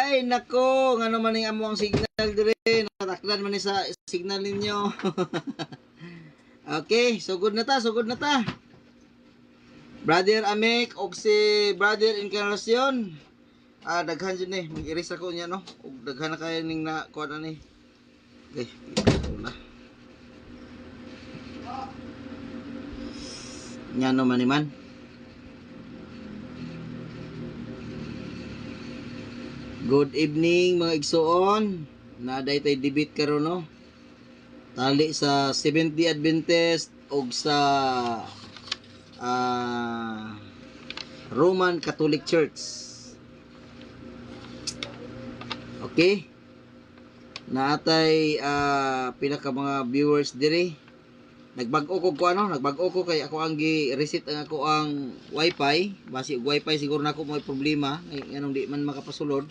Ay, nako, nga naman yung amo ang signal dire. Nataklan man ni sa signal ninyo. Okay, sugod na ta, sugod na ta. Brother Amek og si Brother Encarnacion. Daghan dyan eh. Mag-iris ako niya, no? Og daghan na kayo ning na kuha na ni. Okay, ito na. Nya no maniman. Good evening mga igsoon. Naaday tay debate karon no. Tali sa Seventh-day Adventist og sa Roman Catholic Church. Okay? Naatay pinaka mga viewers diri. Nagbag-o ko ano, nagbag-o ko kay ako ang gi-reset ang ako ang wifi. Basi wifi siguro na ako may problema, ay anong di man makapasulod.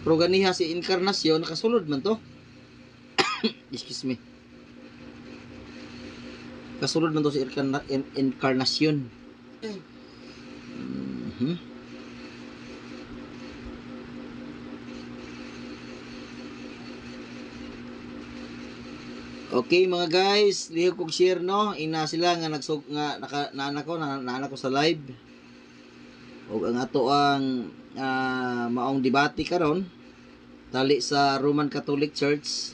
Pero ganiha si Encarnacion nakasulod man to. Excuse me. Kasulod man to si Encarnacion. Okay mga guys, liho kog share no. Ina sila nga nagsug nga naanak ko sa live. Og ang ato ang maong debate karon tali sa Roman Catholic Church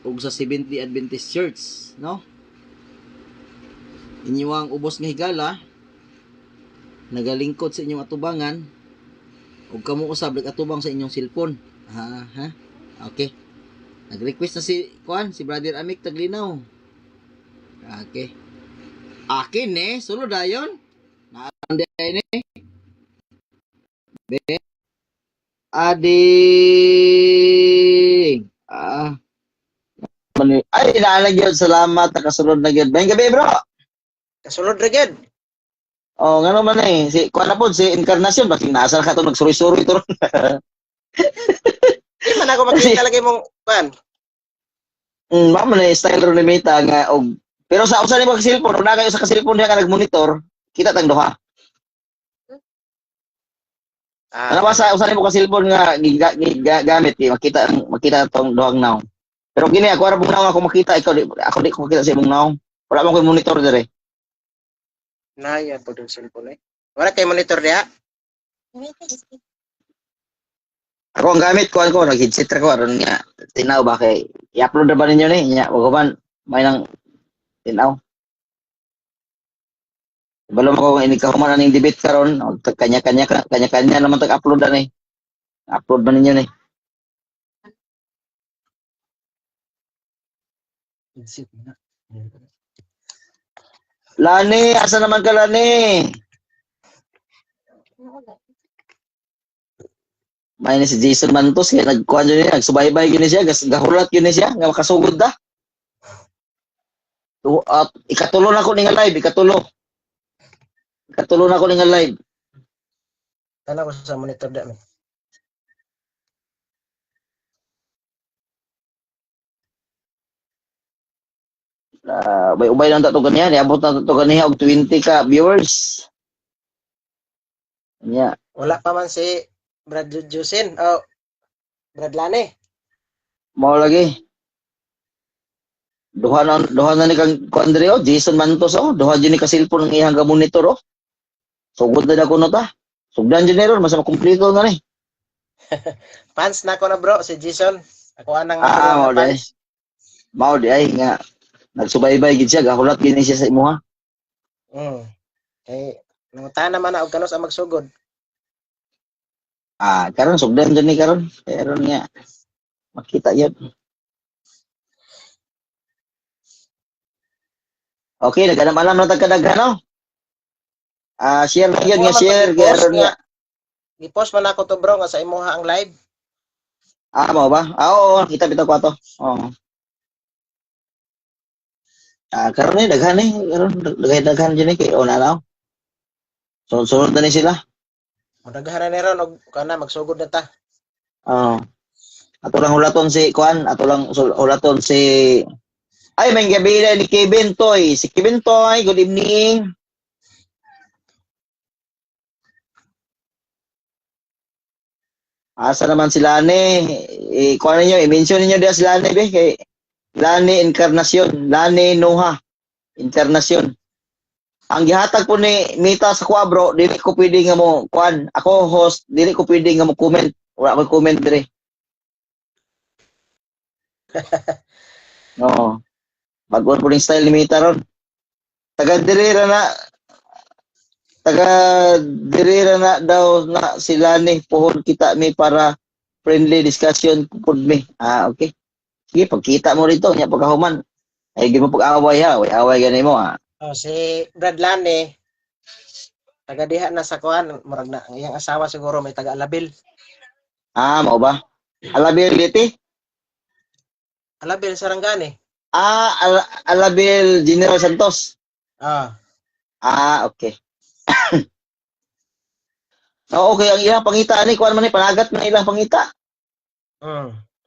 ug sa Seventh-day Adventist Church, no? Inyo ang ubos nga higala nagalingkod sa inyong atubangan ug kamo usab atubang sa inyong cellphone. Okay. Nag-request na si Brother Amik Taglinaw. Okay. Akin sulod dayon. Naanday ni. Be. Ading. Ay, naalagyan. Salamat. Nakasunod na gyud. Bayang gabi, bro. Kasunod ra gyud. Oh, ngano man si na po si Encarnacion bakit nasa ka to nagsuri-suri to. Di man ako makita lagi mong pan. Mama na style ro ni Meta nga og pero sa usa ni mo cellphone, na kayo sa cellphone niya ka nagmonitor, kita tang duha. Ano ba sa usa ni mo ka cellphone nga gamit makita tong duhang naw. Pero kini ako ra bugnaw ako makita ikaw ako di ko makita sa imong naw. Wala man ko monitor dire. Naya po dun cellphone Wala kay monitor diha. Ako ang gamit ko nag-headset ko aron nga tinaw ba kay i-upload na ba ninyo ni nya wag man may nang tinaw. Balom ako ini kahuman ning debate karon kanya-kanya naman tag-upload na ni. Upload ba ninyo ni? Lani, asa naman ka Lani? May ni si Jason Mantos kaya nagkuhan yun niya, nagsubaybay yun siya, gahulat yun siya, nga makasugod da. Ikatulo na ko nga live, ikatulo na ko nga live. Tanaw ko sa monitor da mi. May ubay lang tato kaniya, niabot na tato kaniya og 20 ka viewers. Nya. Wala pa man si Brad Jusin Brad Lane. Mao lagi. Duha na ni kang Andreo, Jason Mantos duha jud ni ka cellphone ang iyang ga monitor Sugod na ko ta. Sugdan jud ni ron masa makumpleto na ni. Fans na ko na bro si Jason. Ako anang Mao di ay nga nagsubaybay gid siya, gahulat gid siya sa imuha. Nangutan naman na og kanos ang magsugod. Karon sugdan dyan ni karon. Karon nga makita yan. Okay, nagkanam-alam na tagkadaghan no? Share na yun nga share. Karon nga. I-post man ako to bro nga sa imuha ang live. Mao ba? Oo, kita bitaw ko ato. Oo. Karon ni daghan ni, karon daghan dyan ni kay ona na. Sunod na ni sila. Madaghan ni ron og kana magsugod na ta. Ato lang hulaton si ay may gabi na ni Kevin Toy. Si Kevin Toy, good evening. Asa naman si Lani? Kuha ninyo, i-mention ninyo diya si Lani, be. Kay Lani Encarnacion. Lani Noha Encarnacion. Ang gihatag po ni Mita sa kuha, bro, dili ko pwede nga mo, kuan, ako host, dili ko pwede nga mo comment. Wala ko comment dire. Oo. Bago po ning style ni Mita ron. Taga dirira na, taga dirira na daw na sila ni puhon kita mi para friendly discussion pud mi. Okay. Sige, pagkita mo rito, nya pagkahuman. Ay, di mo pag-away ha. Away gani mo ha. Si Brad Lane, taga diha na sa kuan, murag na iyang asawa siguro may taga Alabil. Mao ba? Alability? Alabil Sarangani. Alabil General Santos. Okay. Okay, ang ilang pangita ani kuan man ni panagat man ilang pangita.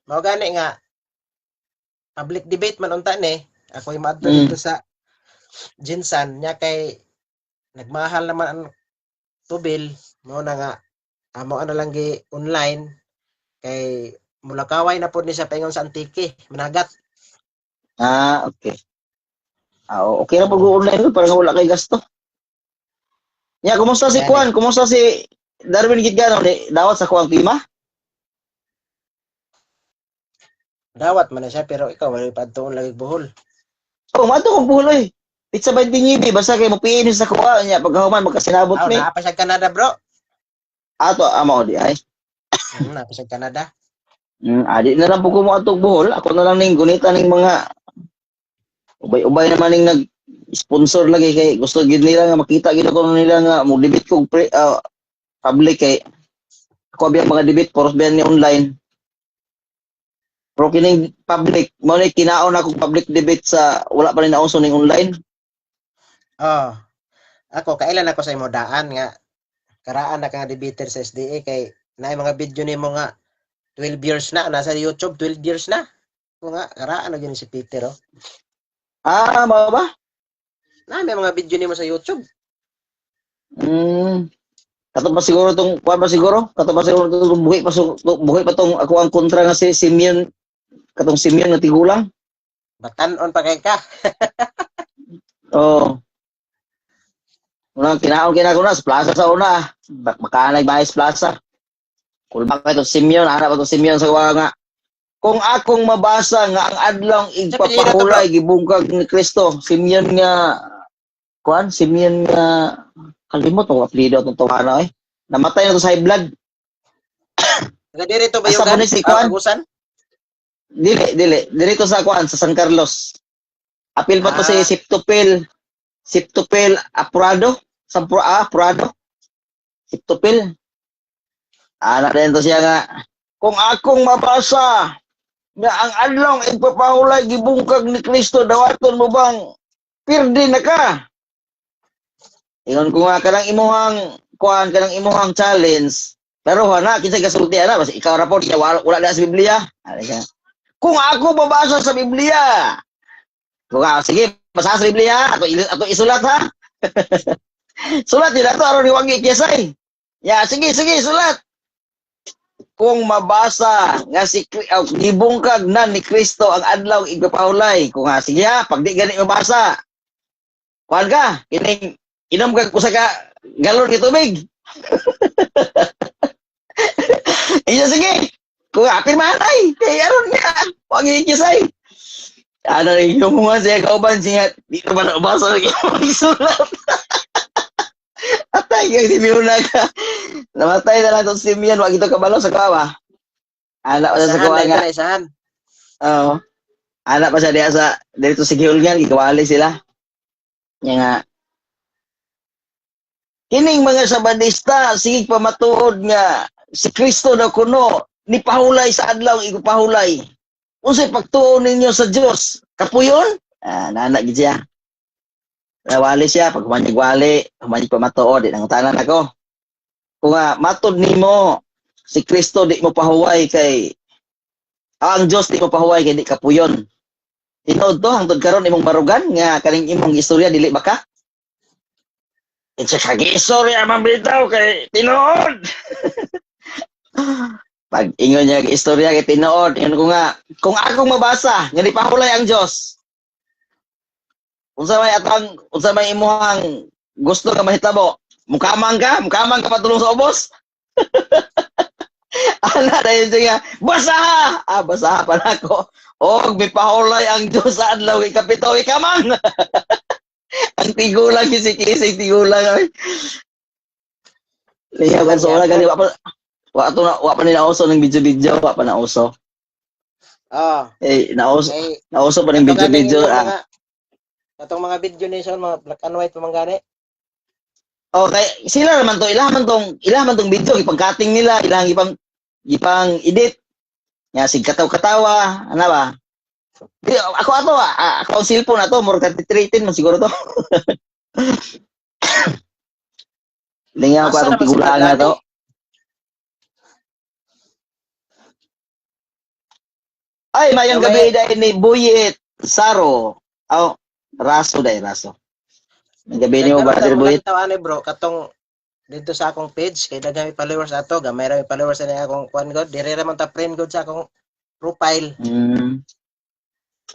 Mao gani nga public debate man unta ni. Ako imadto dito sa Jinsan nya kay nagmahal naman ang tubil mo na nga amo ana lang gi online kay mulakaway na pud ni sa paingon sa Antique managat. Okay. Okay na pag-online para wala kay gasto. Nya kumusta si Kuan? Kumusta si Darwin Gitgano ni dawat sa kuang klima? Dawat man na siya pero ikaw wala padtuon lagi buhol. Mato kong buhol Pizza by dingibi basta kay mo piin sa kuha nya pagkahuman magkasinabot mi. Naa pa sa Canada, bro. Ato amo di ay. Naa pa sa Canada. Adi na lang po ko mo atog buhol. Ako na lang ning gunita ning mga ubay-ubay naman ning nag-sponsor lagi kay gusto gid nila nga makita gid ako nila nga mo debit kog public kay ako biyang mga debit poros biyan ni online. Pero kining public mo ni kinaon ako public debit sa wala pa rin nauso ning online. Ako kailan ako sa imo daan nga karaan na ka nga debater sa SDA kay naay mga video nimo nga 12 years na nasa YouTube 12 years na. Ko nga karaan na gyud si Peter Mao ba? May mga video nimo sa YouTube. Kato ba siguro tong kuan ba siguro? Kato ba siguro tong buhi pa tong ako ang kontra nga si Simeon katong Simeon nga tigulang. Batan-on pa kay ka. Unang kinaon ko na sa plaza sa una. Makanay Bayes Plaza. Kulbak ka itong Simeon. Hanap itong Simeon sa kuha nga. Kung akong mabasa nga ang adlong igpapahulay gibungkag ni Kristo. Simeon nga kuan? Simeon nga kalimot ang apelido itong tawano Namatay na ito sa high blood. Dirito ba yung si kuan? Dili. Dirito sa kuan sa San Carlos. Apil pa to si Siptopil Apurado. Apurado. Siptopil. Anak din to siya nga. Kung akong mabasa nga ang adlong igpapahulay gibungkag ni Kristo dawaton mo bang pirdi na ka? Ingon ko nga kanang imuhang kuan kanang imuhang challenge. Pero na kinsa gasulti ana basta ikaw ra po wala na sa Biblia. Kung ako mabasa sa Biblia. Sige, basa sa Biblia ato isulat ha. Sulat din ato aron iwangi kesay. Sige, sulat. Kung mabasa nga si gibungkag na ni Kristo ang adlaw igpapahulay. Kung sige pag di gani mabasa. Kuan ka, kining inom ka usa ka galon ni tubig. Sige. Kung pirmahan kay aron nga wangi kesay. Rin yung mga siya kauban siya di naman nabasa lagi sulat. Atay kang si Biuna ka. Namatay na lang itong Simeon. Wag ito kabalo sa kawa. Anak pa siya sa kawa nga. Anak pa siya diya sa dito sa Gihulgan. Ikawali sila. Yan nga. Kining mga sabadista, sige pamatuod nga si Kristo na kuno ni pahulay sa adlaw igpahulay. Unsay pagtuon ninyo sa Dios? Kapuyon? Nanak gid siya. Nawali siya pag humanigwali, pamatuod di nang tanan ako. Kung matod nimo si Kristo di mo pahuway kay ang Dios di mo pahuway kay di kapuyon. Tinuod to hangtod karon imong barugan nga kaning imong istorya dili baka? It's a kagi istorya man bitaw kay tinuod. Pag ingon niya istorya kay tinuod, ingon ko nga, kung akong mabasa, nga pahulay ang Dios. Unsa may imuhang gusto nga mahitabo? Mukamang ka patulong sa ubos. Ana na yun siya, basaha! Basaha pa na ako. Og mipahulay ang Diyos sa adlaw ikapito ikamang. Ang tigulang kisik-kisik tigulang ay. Liya kan so wala gali wa pa nila uso ng video-video, wa pa na uso. Nauso pa ng video-video. Atong mga video ni son mga black and white pa gani. Okay, sila naman to, ilahan man tong video ipang-cutting nila, ilang ipang edit. Nga sig katawa, ano ba? Ako ang cellphone na to, more 33 man siguro to. Lingaw pa itong tigulaan na to. Ay, mayang gabi dahil ni Buyit Saro. Raso. Ang gabi ni mo, Brother Buyit. Bro, katong dito sa akong page, kay daghang followers ato, gamay ra followers na akong kuan god, dire ra man ta friend god sa akong profile.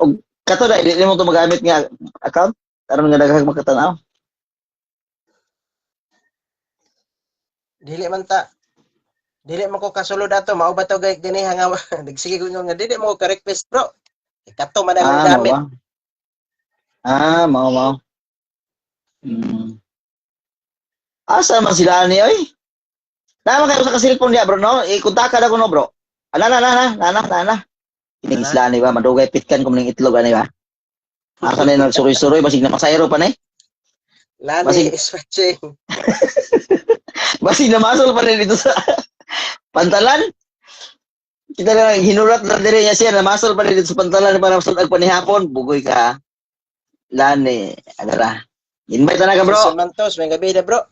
Og kato dili mo to magamit nga account aron nga daghang makatanaw. Dili man ko kasulod ato, mao ba to gay dinhi nga nagsige ko nga dili mo ko ka request bro. Kato man ang gamit. Mao. Asa man sila ni oy? Naman kayo sa cellphone niya bro no? Ikontak ka ko no bro. Ana. Kining isla ni ba madugay pitkan ko ning itlog ani ba? Asa na nagsuroy-suroy basig na masayro pa ni? Lani switching. Basig na masol pa rin dito sa pantalan. Kita lang hinurat na dire niya siya na masol pa rin dito sa pantalan para sa panihapon. Bugoy ka. Lani, adara. Invite na ka bro. Santos, may gabi na bro.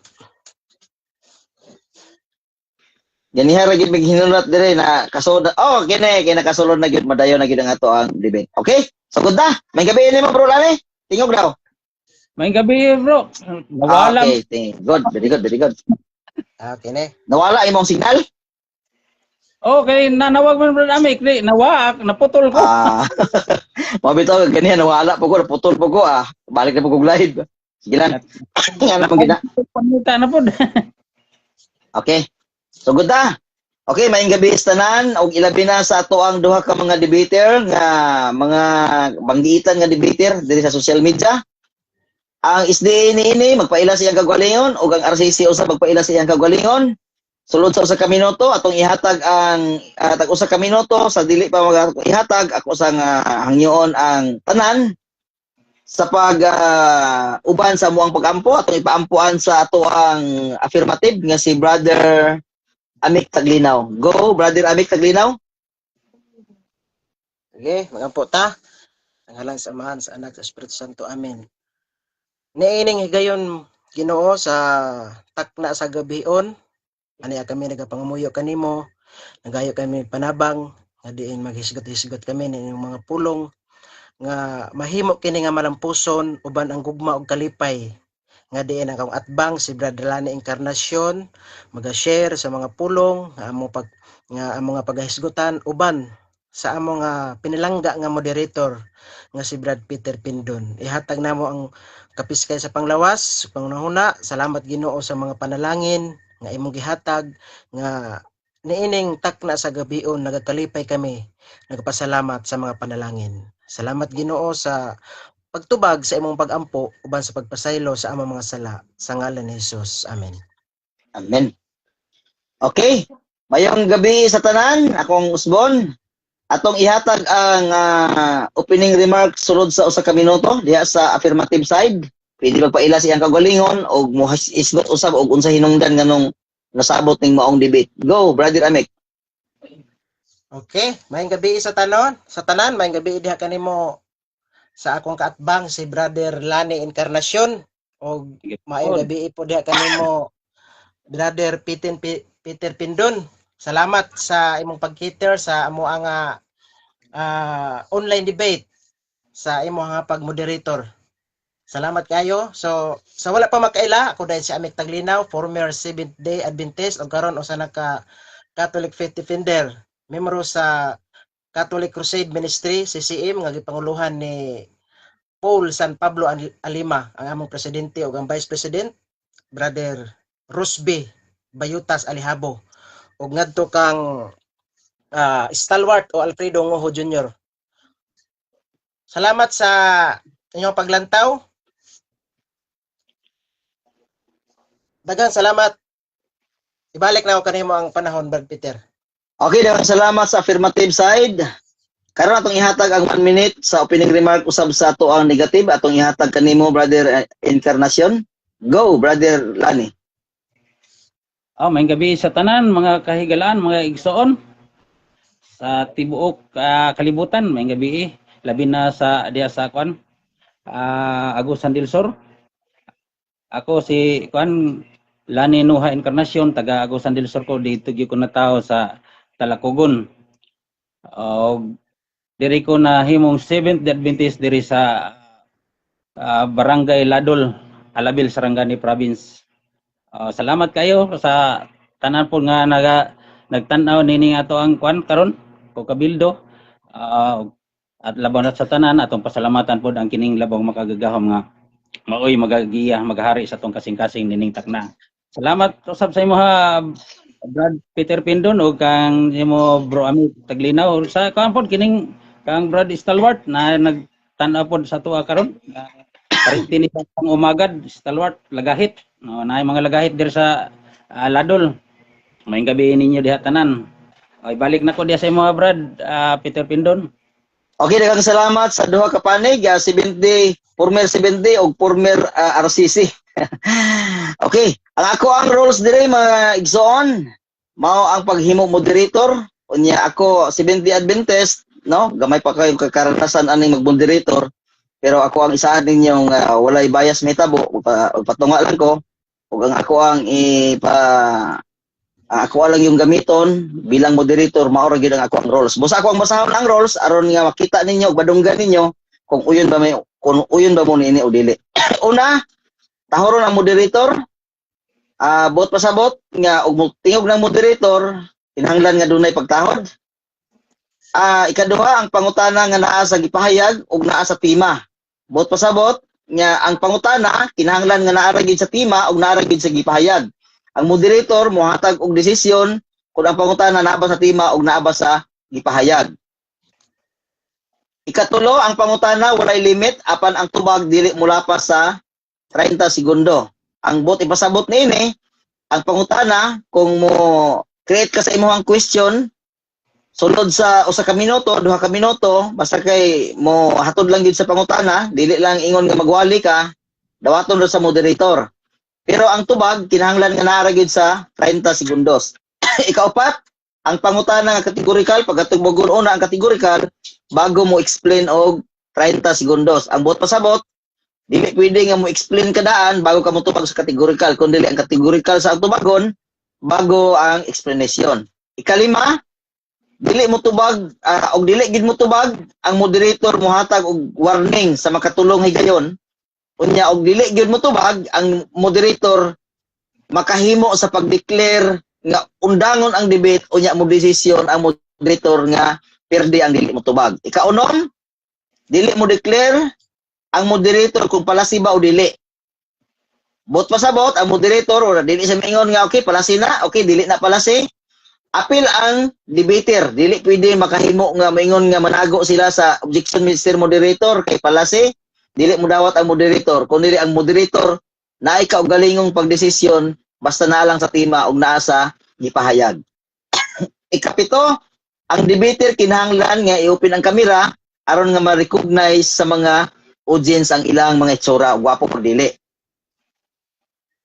Ganiha ra gid hinurat dire na kasoda. Kini nakasulod na gyud madayon na gyud ang ato ang debate. Okay? Sagod na. May gabi ni mo bro Lani. Tingog daw. May gabi bro. Nawala. Okay, good. Very good. Okay ne. Nawala imong signal? Okay, nanawag man bro Amik, nawak, naputol ko. Mabitaw ganiha nawala po ko, naputol po ko Balik na po ko live. Sige lang. Nga na pong gina. Panita na po. Okay. So good na. Okay, maayong gabi sa tanan og ilabi na sa ato ang duha ka mga debater nga mga banggitan nga debater diri sa social media. Ang SDA ini magpaila siyang kagalingon ug ang RCC usa magpaila siyang kagalingon. Sulod sa usa ka minuto atong ihatag ang tag usa ka minuto sa dili pa ihatag ako sa hangyoon ang tanan sa pag uban sa muang pagampo atong ipaampuan sa ato ang affirmative nga si Brother Amik Taglinaw. Go Brother Amik Taglinaw. Okay, magampo ta. Ang halang samahan sa anak sa Espiritu Santo. Amen. Niining higayon Ginoo sa takna sa gabion. Ani kami nagapangamuyo kanimo. Nagayo kami panabang nga diin maghisgot-hisgot kami ning mga pulong nga mahimo kini nga malampuson uban ang gugma og kalipay nga diin ang akong atbang si Brother Lani Encarnacion maga-share sa mga pulong nga amo nga pagahisgutan uban sa amo nga pinilangga nga moderator nga si Brad Peter Pindon. Ihatag namo ang kapiskay sa panglawas, pangunahuna. Salamat Ginoo sa mga panalangin nga imong gihatag nga niining takna sa gabion nagakalipay kami. Nagpasalamat sa mga panalangin. Salamat Ginoo sa pagtubag sa imong pagampo uban sa pagpasaylo sa among mga sala sa ngalan ni Hesus. Amen. Amen. Okay. Mayong gabi sa tanan, akong Usbon. Atong ihatag ang opening remarks sulod sa usa ka minuto diha sa affirmative side. Pwede magpaila siyang kagalingon o isgot usab og unsa hinungdan nganong nasabot ning maong debate. Go, Brother Amik. Okay, mayong gabi sa tanan. Sa tanan, mayong gabi diha kanimo sa akong kaatbang si Brother Lani Encarnacion o mayong gabi po diha kanimo Brother Peter Pindon. Salamat sa imong pag-cater sa amo ang online debate sa imo nga pag-moderator. Salamat kayo. So, sa wala pa makaila, ako dahil si Amik Taglinaw, former Seventh Day Adventist o karon usa na ka Catholic Faith Defender, membro sa Catholic Crusade Ministry CCM nga gipanguluhan ni Paul San Pablo Alima, ang among presidente ug ang vice president Brother Rusby Bayutas Alihabo, ug ngadto kang Stalwart o Alfredo Ngoho Jr. Salamat sa inyong paglantaw. Daghang salamat. Ibalik na ako kanimo ang panahon, Brad Peter. Okay, daghang salamat sa affirmative side. Karon atong ihatag ang 1 minute sa opening remark usab sa ato ang negative atong ihatag kanimo Brother Encarnacion. Go, Brother Lani. May gabi sa tanan, mga kahigalaan, mga igsoon. Sa tibuok kalibutan, may gabi labi na sa diya sa kwan Agusan del Sur. Ako si kwan Lani Nuha Encarnacion, taga Agusan del Sur ko, dito gyud ko na tao sa Talacogon. Diri ko na himong Seventh-day Adventist diri sa Barangay Ladol, Alabil, Sarangani Province. Salamat kayo sa tanan po nga nagtan-aw nini ato ang kwan karon ko kabildo, at labaw na sa tanan atong pasalamatan pod ang kining labong makagagahom nga maoy magagiya maghari sa atong kasing-kasing nining takna. Salamat usab sa imo ha Brad Peter Pindon o kang imo bro Ami Taglinaw sa kwan pod kining kang Brad Stalwart na nagtan-aw pod sa tuwa karon. Parinti ni pang umagad Stalwart lagahit. No, na mga lagahit diri sa Ladol. May gabi ninyo diha tanan. Ay balik na ko diha sa imo Brad Peter Pindon. Okay, daghang salamat sa duha ka panig, 70, former 70 ug former RCC. Okay, ang ako ang rules dire mga igsoon, mao ang paghimo moderator. Unya ako 70 Adventist, no? Gamay pa kayo kakaranasan aning mag-moderator. Pero ako ang isahan ninyong walay bias metabo, patunga lang ko. Ug ang ako ang ako lang yung gamiton bilang moderator, mao ra gyud ang ako ang roles. Busa ako ang basahon ang roles aron nga makita ninyo ug badunggan ninyo kung uyon ba mo ni ini o dili. Una, tahoron ang moderator. Bot pasabot nga ug tingog ng moderator, kinahanglan nga dunay pagtahod. Ikaduha, ang pangutana nga naa sa gipahayag ug naa sa tema. Bot pasabot nga ang pangutana kinahanglan nga naa ra gyud sa tema ug naa ra gyud sa gipahayag. Ang moderator mohatag og desisyon kung ang pangutana naa ba sa tema ug naa ba sa gipahayag. Ikatulo, ang pangutana walay limit apan ang tubag dili mulapas sa 30 segundo. Ang bot ipasabot niini, ang pangutana kung mo create ka sa imong question sulod sa usa ka minuto, duha ka minuto, basta kay mo hatod lang gyud sa pangutana, dili lang ingon nga magwali ka, dawaton ra sa moderator. Pero ang tubag kinahanglan nga naa ra gyud sa 30 segundos. Ikaapat, ang pangutana nga kategorikal, pagkatugbogon una ang kategorikal bago mo explain og 30 segundos. Ang buot pasabot, dili pwede nga mo explain kadaan bago ka mo tubag sa kategorikal, kundi ang kategorikal sa tubagon bago ang explanation. Ikalima, dili mo tubag og dili gid mo tubag, ang moderator mohatag og warning sa makatulong higayon. Unya og dili gyud mo tubag, ang moderator makahimo sa pag-declare nga undangon ang debate, unya mo desisyon ang moderator nga perde ang dili mo tubag. Ikaunom, dili mo declare ang moderator kung palasi ba o dili. Bot pasabot ang moderator or dili sa mingon nga okay palasi na, okay dili na palasi. Apil ang debater, dili pwede makahimo nga maingon nga manago sila sa objection Mr. Moderator kay palasi. Dili mo dawat ang moderator, kundi ang moderator na ikaw galingong pagdesisyon basta na lang sa tema ug naa sa gipahayag. Ikapito, ang debater kinahanglan nga i-open ang kamera aron nga ma-recognize sa mga audience ang ilang mga itsura, gwapo o dili.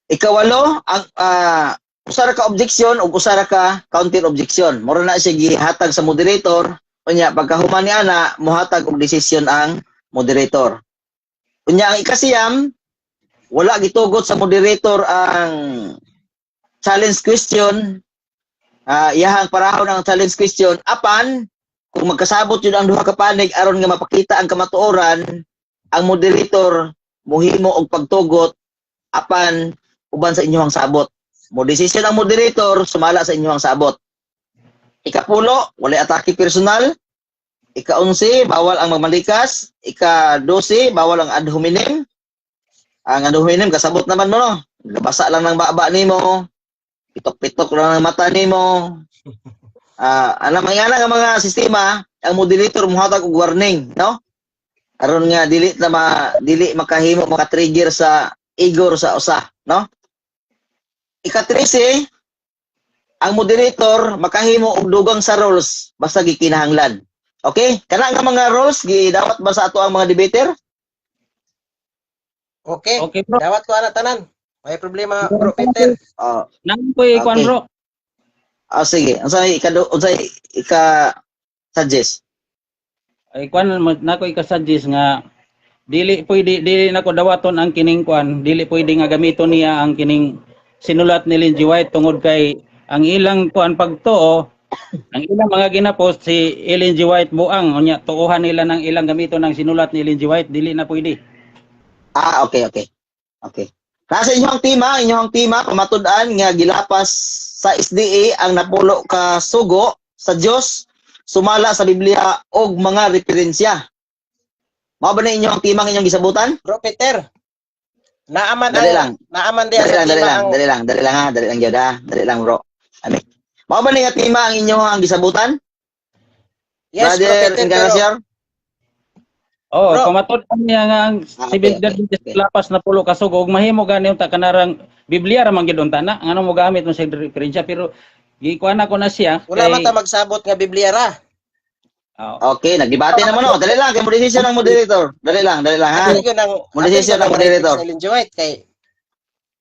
Ikawalo, ang usara ka objection ug usara ka counter objection. Mura na siya gihatag sa moderator, unya pagkahuman ni ana mohatag og desisyon ang moderator. Unya ang ikasiyam, wala gitugot sa moderator ang challenge question. Iyahang parahon ang challenge question apan kung magkasabot yun ang duha ka panig aron nga mapakita ang kamatuoran, ang moderator mohimo og pagtugot apan uban sa inyong sabot. Mo desisyon ang moderator sumala sa inyong sabot. Ika-10, wala atake personal. Ika-11, bawal ang magmalikas. Ika-12, bawal ang ad hominem. Ang ad hominem, kasabot naman mo, no? Basa lang ng baba nimo. Pitok-pitok lang ng mata nimo. Alam nga mga sistema, ang moderator muhatag og warning, no? Aron nga dili makahimo maka-trigger sa igor sa usa, no? Ika-13, ang moderator makahimo og dugang sa rules basta gikinahanglan. Okay? Kana nga mga rules gidawat ba sa ato ang mga debater? Okay. Okay, bro. Dawat ko ana tanan. May problema, bro Peter. Nang ko'y kuan, Okay. bro. Sige. Unsay ika-suggest? Ay kuan nako ika-suggest nga dili nako dawaton ang kining kuan, dili pwede nga gamiton niya ang kining sinulat ni Ellen G. White tungod kay ang ilang kuan pagtuo, ang ilang mga ginapost si Ellen G. White buang unya tuohan nila ng ilang gamiton ng sinulat ni Ellen G. White, dili na pwede. Okay. Nasa inyong tima pamatud-an nga gilapas sa SDA ang napulo ka sugo sa Dios sumala sa Biblia og mga referensya. Mao ba na inyong timang inyong gisabutan? Bro Peter. Naaman Dali lang. Naaman diya sa tima ang Dali lang gyud ha. Dali lang bro. Ani. Mao ba ni nga tima ang inyong ang gisabutan? Yes, Bro Brother Peter. Pero, Encarnacion? Oh, Bro. pamatud niya nga ang Okay. lapas na pulo ka sugo ug mahimo gani unta kanarang Biblia ra man gyud unta na ngano mo gamit mo sa referensya pero gikuan ako na siya wala man ta magsabot nga Biblia ra. Okay, nagdebate naman no. Dali lang kay mo decision ng moderator. Dali lang ha. Ano yun ang Modesisyon ang moderator. Sa Ellen G. White kay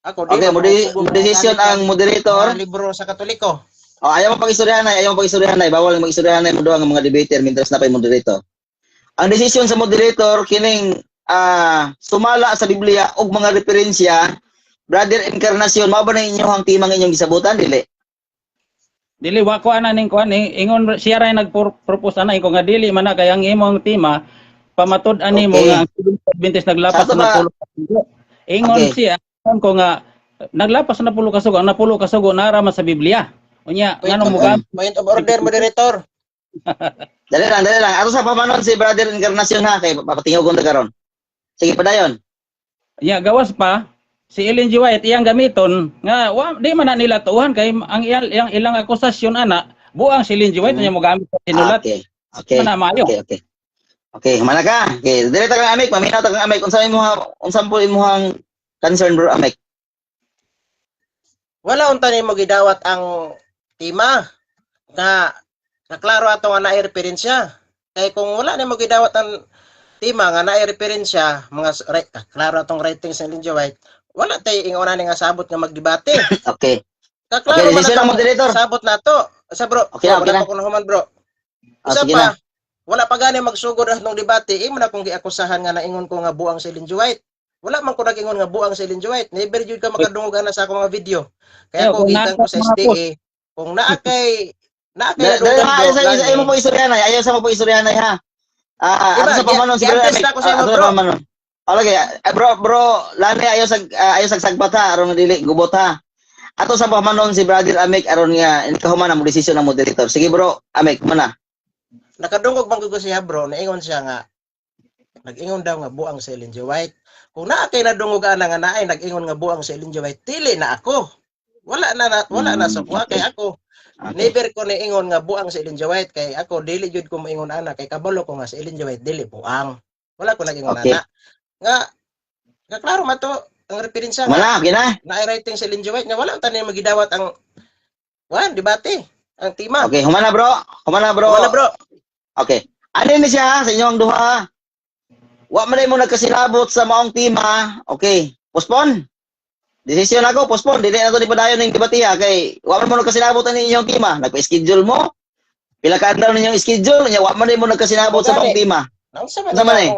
ako Okay, modesisyon ang moderator. Mga libro sa Katoliko. Ayaw mo pag-istoryahan ay bawal mag-istoryahan ay mo ang mga debater mintas na pay moderator. Ang desisyon sa moderator kining sumala sa Biblia og mga referensya. Brother Encarnacion, mao ba na inyong timang inyong gisabutan dili? Dili wa ko ana ning kuan ingon siya ra nag-propose ana ko nga dili man na kay ang imong tema pamatud ani mo Okay. nga ang Adventist naglapas Sato na ba? pulo ka sugo. Ingon Okay. siya ingon ko nga naglapas na pulo ka sugo, ang napulo ka sugo nara man sa Biblia. Unya ngano mo gamit Point of order, moderator. Dali lang. Ato sa pamanon si Brother Encarnacion ha kay papatingog ko karon. Sige padayon. unya gawas pa si Ellen G. White iyang gamiton nga di man na nila tuhan kay ang ilang akusasyon ana buang si Ellen G. White unya mo gamit sa sinulat. Okay. Mana maayo. Okay, mana ka? Okay, dili ta kang amik, maminaw ta kang amik. Unsang po imong concern bro amik? Wala unta nimo gidawat ang tima na naklaro ato nga naay referensya. Kay kung wala nimo gidawat ang tima nga naay referensya, klaro atong writings sa Ellen G. White, wala tay inguna ni nga sabot nga magdebate. Okay. Kaklaro Okay, man decision na ng moderator. sabot nato. Sa bro, Okay na, okay wala na. pa ko nahuman bro. Isa Sige pa, na. wala pa gani magsugod atong debate, imo na kung giakusahan nga naingon ko nga buang si Ellen G. White. Wala man ko nag-ingon nga buang si Ellen G. White. Never jud ka makadungog ana sa akong mga video. Kaya Yo, ko kung gikan ko sa nasa mga SDA, kung naa kay Dali dugang ayaw mo po istoryahan ay. Ayaw sa mo po istoryahan ay ha. Ato sa pamanon si Brother i-address amik. na ko sa imo, Ato bro. sa pamanon. Okay, bro, lani ayaw sa sagbat ha aron dili gubot ha. Ato sa pamanon si Brother amik aron nga kahuman ang desisyon ng moderator. Sige bro, amik mana. Nakadungog man ko siya bro, naingon siya nga nag-ingon daw nga buang si Ellen G. White. Kung naa kay nadungog ana nga naay nag-ingon nga buang si Ellen G. White, dili na ako. Wala na sa kuha kay ako. Okay. Never ko niingon nga buang si Ellen G. White kay ako dili jud ko moingon ana kay kabalo ko nga si Ellen G. White dili buang. Wala ko nag-ingon Okay. ana. Nga klaro man to ang referensya nga Mana, okay na. naay writing si Ellen G. White nga wala unta ni magidawat ang debate ang tima. Okay, humana bro. Wala bro. Okay. Ano ni siya sa inyong duha? Wa man mo nagkasilabot sa maong tima. Okay. Postpone. Desisyon ako, postpone. Dili na to ni padayon ning debate ha kay wa man mo nagkasilabot ani inyong tima. Nagpa-schedule mo. Pila ka adlaw ninyong schedule nya wa man mo nagkasilabot sa maong tima. Unsa Unsa man eh?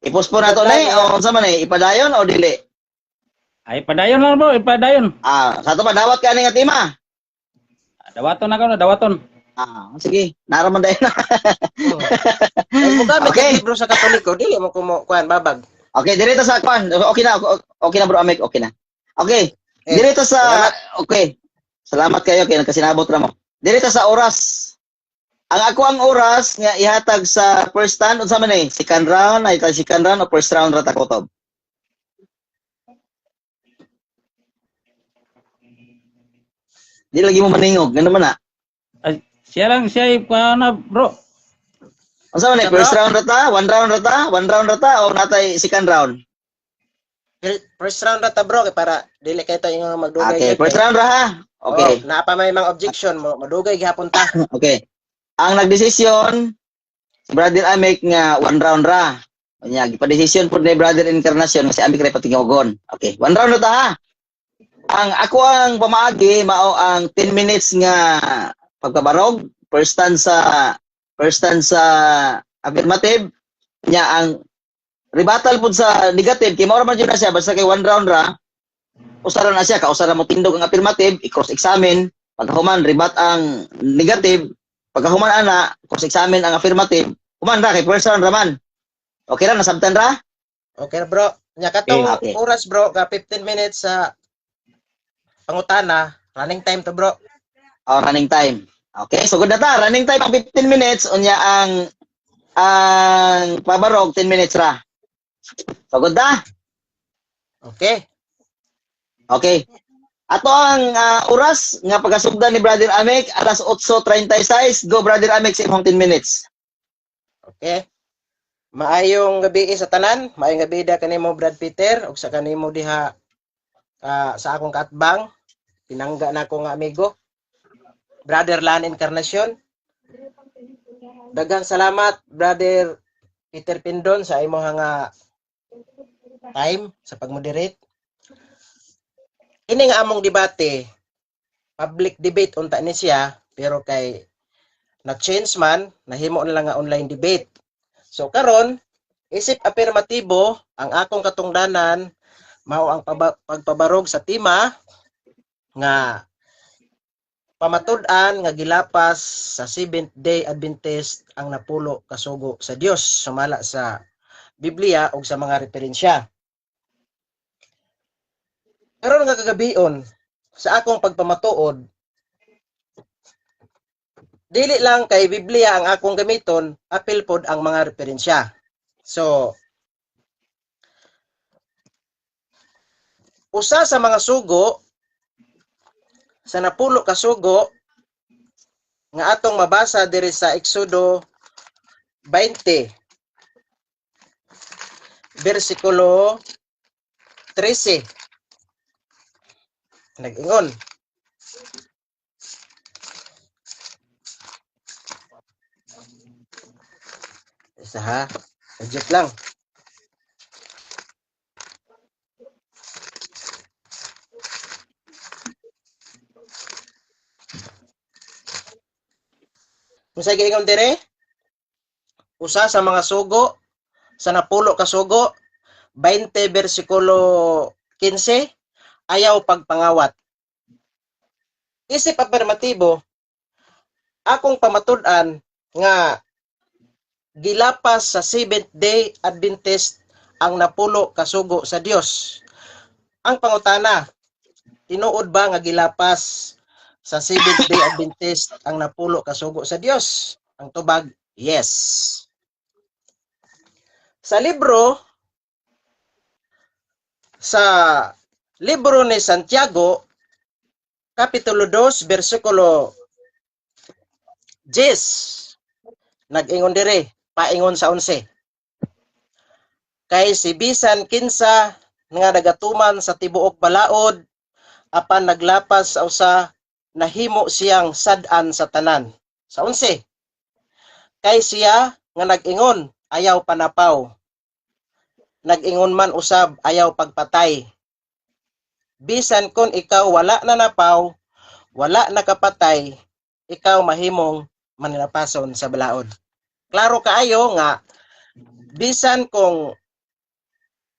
I-postpone na to ni o unsa man eh? Ipadayon o dili? Ay padayon lang bro, ipadayon. Sa to pa dawat ka ni nga tima. Dawaton na ka na, dawaton. Sige. Naraman dayon na. Ay mo gamit Okay. ang libro sa Katoliko, dili mo kuan babag. Okay, dirito sa kwan. Okay na bro Amek, okay na. Okay. Dirito sa salamat. okay. Salamat kayo kay nagkasinabot ra mo. Dirito sa oras. Ang ako ang oras nga ihatag sa first round unsa man ni? Second round, ay second round o first round ra ta kutob? Di lagi mo maningog, ganun man na. Siya na bro. Unsa man ni? Sa First bro? round ra ta? One round ra ta? One round ra ta o natay second round? First round ra ta bro kay para dili kay to yung magdugay. Okay, gyud first kay- round ra ha. Okay. Oh, naa pa may mga objection mo, madugay gihapon ta. Okay. Ang nagdesisyon si Brother Amek nga one round ra. Nya gipadesisyon pud ni Brother Encarnacion nga si Amek ray patingogon. Okay, one round na ta ha. Ang ako ang pamaagi mao ang 10 minutes nga pagkabarog, first stanza affirmative nya ang rebuttal pud sa negative kay mao ra man jud na siya basta kay one round ra. Usara na siya, kausara mo tindog ang affirmative, i-cross examine, pagkahuman rebat ang negative, pagkahuman ana, cross examine ang affirmative, human ra kay first round ra man. Okay ra nasabtan ra? Okay na bro. Nya katong Okay. oras bro ka 15 minutes sa pangutana, running time to bro. Running time. Okay, so good na ta. Running time ang 15 minutes, unya ang pabarog 10 minutes ra. So good na? Okay. Okay. Ato ang oras nga pagkasugdan ni Brother Amek, alas 8:36. Go Brother Amek sa imong 10 minutes. Okay. Maayong gabi sa tanan, maayong gabi da kanimo Brad Peter ug sa kanimo diha sa akong katbang, pinangga na akong amigo, Brother Lan Encarnacion. Daghang salamat Brother Peter Pindon sa imong nga time sa pagmoderate. Ini nga among debate, public debate unta ni siya, pero kay na-change man, nahimo na lang nga online debate. So karon, isip afirmatibo ang akong katungdanan mao ang pagpabarog sa tema nga pamatud-an nga gilapas sa Seventh Day Adventist ang napulo kasugo sa Dios sumala sa Biblia ug sa mga referensya. Karon nga kagabion sa akong pagpamatuod, dili lang kay Biblia ang akong gamiton, apil pod ang mga referensya. So, usa sa mga sugo sa napulo ka sugo nga atong mabasa diri sa Exodo 20 versikulo 13. Nag-ingon, isa ha, adjust lang. Kung sa giingon dire, usa sa mga sugo sa napulo ka sugo, 20 versikulo 15, ayaw pagpangawat. Isip afirmatibo, akong pamatud-an nga gilapas sa Seventh Day Adventist ang napulo kasugo sa Dios. Ang pangutana, tinuod ba nga gilapas sa Seventh Day Adventist ang napulo kasugo sa Dios? Ang tubag, yes. Sa libro ni Santiago, Kapitulo 2, versikulo 10, nag-ingon dire, paingon sa 11. Kay si bisan kinsa nga nagatuman sa tibuok balaod, apan naglapas sa usa, nahimo siyang sad-an sa tanan. Sa 11. Kay siya nga nag-ingon, ayaw panapaw. Nag-ingon man usab, ayaw pagpatay. Bisan kon ikaw wala na napaw, wala nakapatay, ikaw mahimong manilapason sa balaod. Klaro kaayo nga, bisan kung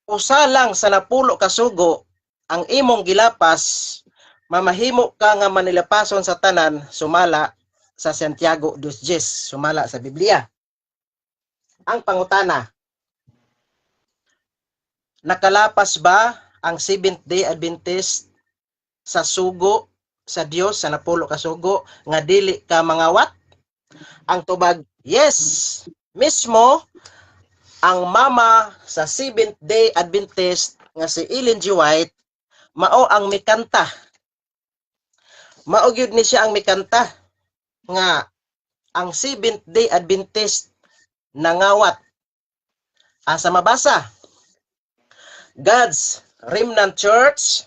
usa lang sa napulo kasugo ang imong gilapas, mamahimo ka nga manilapason sa tanan, sumala sa Santiago 2:10, sumala sa Biblia. Ang pangutana, nakalapas ba ang Seventh Day Adventist sa sugo sa Dios sa napulo ka sugo nga dili ka mangawat? Ang tubag, yes. Mismo ang mama sa Seventh-day Adventist nga si Ellen G. White mao ang mikanta. Mao gyud ni siya ang mikanta nga ang Seventh-day Adventist nangawat. Asa mabasa? God's Remnant Church,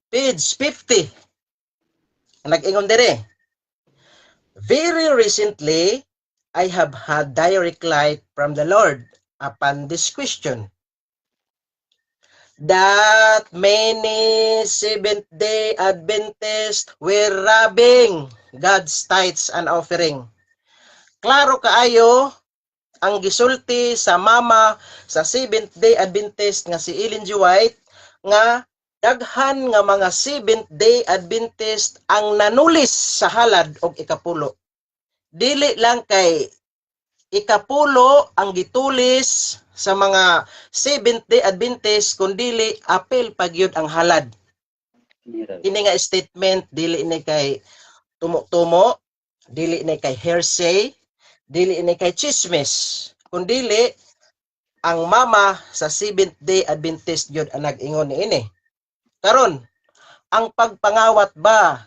page 50. Nag-ingon dire. Very recently, I have had direct light from the Lord upon this question. That many Seventh-day Adventists were robbing God's tithes and offering. Klaro kaayo ang gisulti sa mama sa Seventh-day Adventist nga si Ellen G. White nga daghan nga mga Seventh-day Adventist ang nanulis sa halad og ikapulo. Dili lang kay ikapulo ang gitulis sa mga Seventh-day Adventist kundili apil pagyud ang halad. Ini nga statement dili ni kay tumo-tumo, dili ni kay hearsay, dili ni kay chismis, kundili ang mama sa Seventh-day Adventist gyud ang nag-ingon niini. Karon, ang pagpangawat ba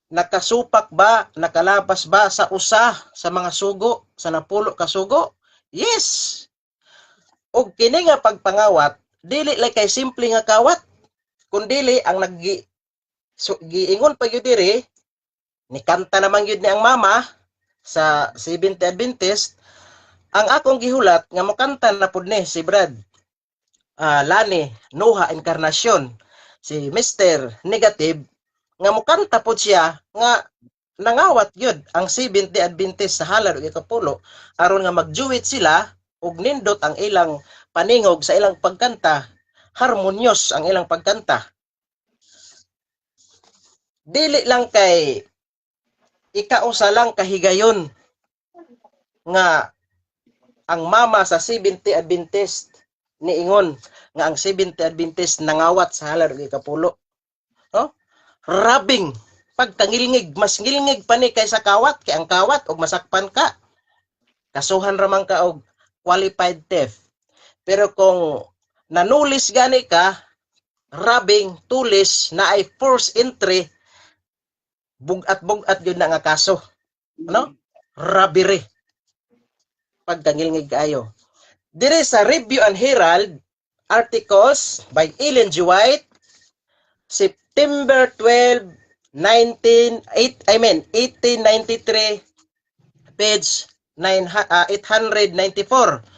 nakasupak ba, nakalapas ba sa usa sa mga sugo, sa napulo ka sugo? Yes. Og kini nga pagpangawat, dili lang kay simple nga kawat, kundili ang giingon pa gyud diri, ni kanta naman gyud ni ang mama sa Seventh-day Adventist. Ang akong gihulat nga mokanta na pud ni si Brad Lani Nuha Encarnacion, si Mr. Negative, nga mukanta po siya nga nangawat yun ang Seventh-day Adventist sa halad o ikapulo aron nga magjuwit sila ug nindot ang ilang paningog sa ilang pagkanta, harmonyos ang ilang pagkanta. Dili lang kay ikausa lang kahigayon nga ang mama sa Seventh-day Adventist niingon nga ang Seventh-day Adventist nangawat sa halad og ikapulo. No? Rabing pagtangilngig, mas ngilngig pa ni kaysa kawat, kay ang kawat og masakpan ka, kasuhan ramang ka og qualified theft. Pero kung nanulis gani ka, rabing, tulis na ay forced entry, bugat-bugat yun na nga kaso. Ano? Robbery. Pagtangilngig kayo. Dire sa Review and Herald articles by Ellen G. White, September 12, 1893, page 894.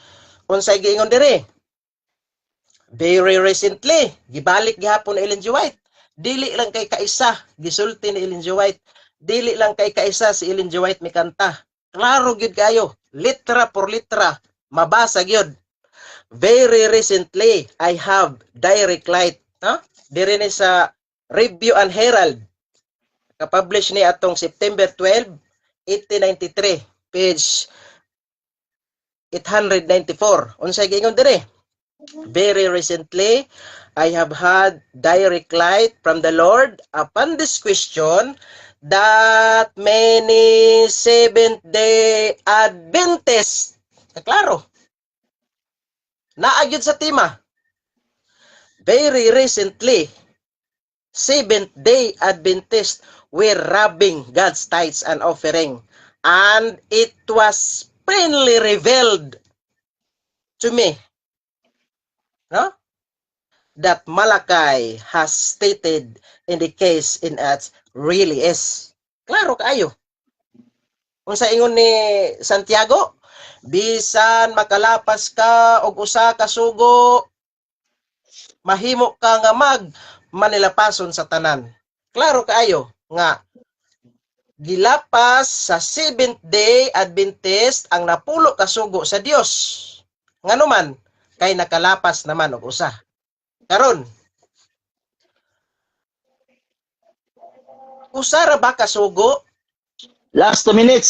Unsay giingon dire? Very recently, gibalik gihapon ni Ellen G. White. Dili lang kay kaisa, gisulti ni Ellen G. White. Dili lang kay kaisa si Ellen G. White mikanta. Klaro gyud kayo, litra por litra. Mabasa gyud. Very recently, I have direct light. Diri ni sa Review and Herald. Kapublish ni atong September 12, 1893, page 894. Unsay giingon diri? Very recently, I have had direct light from the Lord upon this question that many Seventh-day Adventists, klaro, naagyod sa tema. Very recently, Seventh-day Adventists were robbing God's tithes and offering, and it was plainly revealed to me, no, that Malachi has stated in the case in Acts really is. Klaro kaayo. Kung sa ingon ni Santiago, bisan makalapas ka og usa ka sugo, mahimo ka nga manilapason sa tanan. Klaro kaayo nga gilapas sa Seventh-day Adventist ang napulo ka sugo sa Dios. Nganuman kay nakalapas naman og usa. Karon, usara ba ka sugo? Last 2 minutes.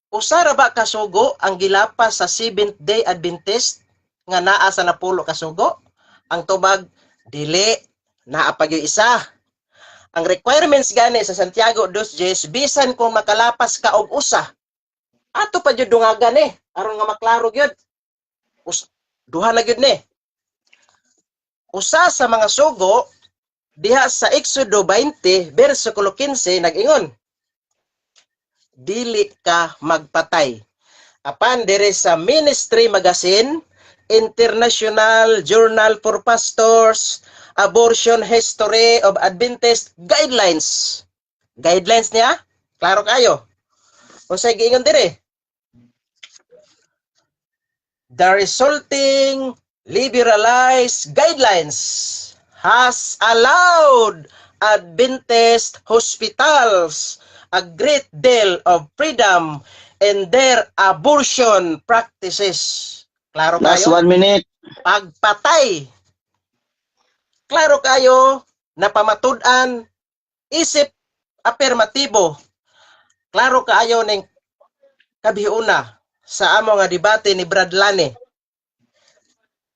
Usara ba ka sugo ang gilapas sa Seventh-day Adventist nga naa sa napulo ka sugo? Ang tubag, dili, naa pa gyud isa. ang requirements gani sa Santiago 2:10 bisan kung makalapas ka og usa. Ato pa jud dungagan aron nga maklaro gyud. Duha na gyud ni. Usa sa mga sugo diha sa Exodo 20 bersikulo 15 nag-ingon, dili ka magpatay. Apan dire sa Ministry Magazine, International Journal for Pastors, Abortion History of Adventist Guidelines. Guidelines niya? Klaro kayo. Unsay giingon dire? The resulting liberalized guidelines has allowed Adventist hospitals a great deal of freedom in their abortion practices. Klaro Last kayo? 1 minute. Pagpatay. Klaro kayo na pamatud-an isip afirmatibo. Klaro kayo ning kabiuna sa amo nga debate ni Brad Lane.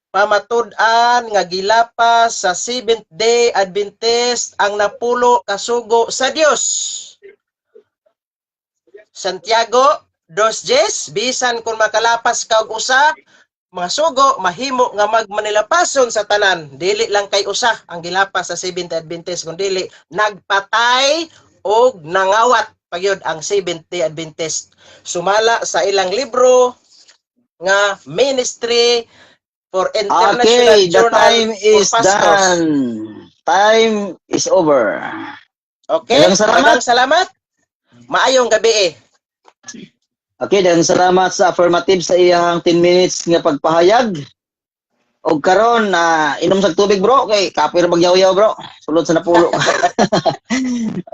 Pamatud-an nga gilapas sa Seventh-day Adventist ang napulo kasugo sa Dios. Santiago 2:10 bisan kung makalapas ka og usa, mga sugo mahimo nga magmanilapason sa tanan, dili lang kay usa ang gilapas sa Seventh-day Adventist kundi nagpatay og nangawat pagyud ang Seventh-day Adventist. Sumala sa ilang libro nga Ministry for International Okay, the Journal time for is Pastors. done. Time is over. Okay, Daghang salamat. maraming salamat. Maayong gabi Okay, daghang salamat sa affirmative sa iyang 10 minutes nga pagpahayag. Og karon na inom sa tubig bro kay kapoy ra bagyaw-yaw bro. Sulod sa napulo.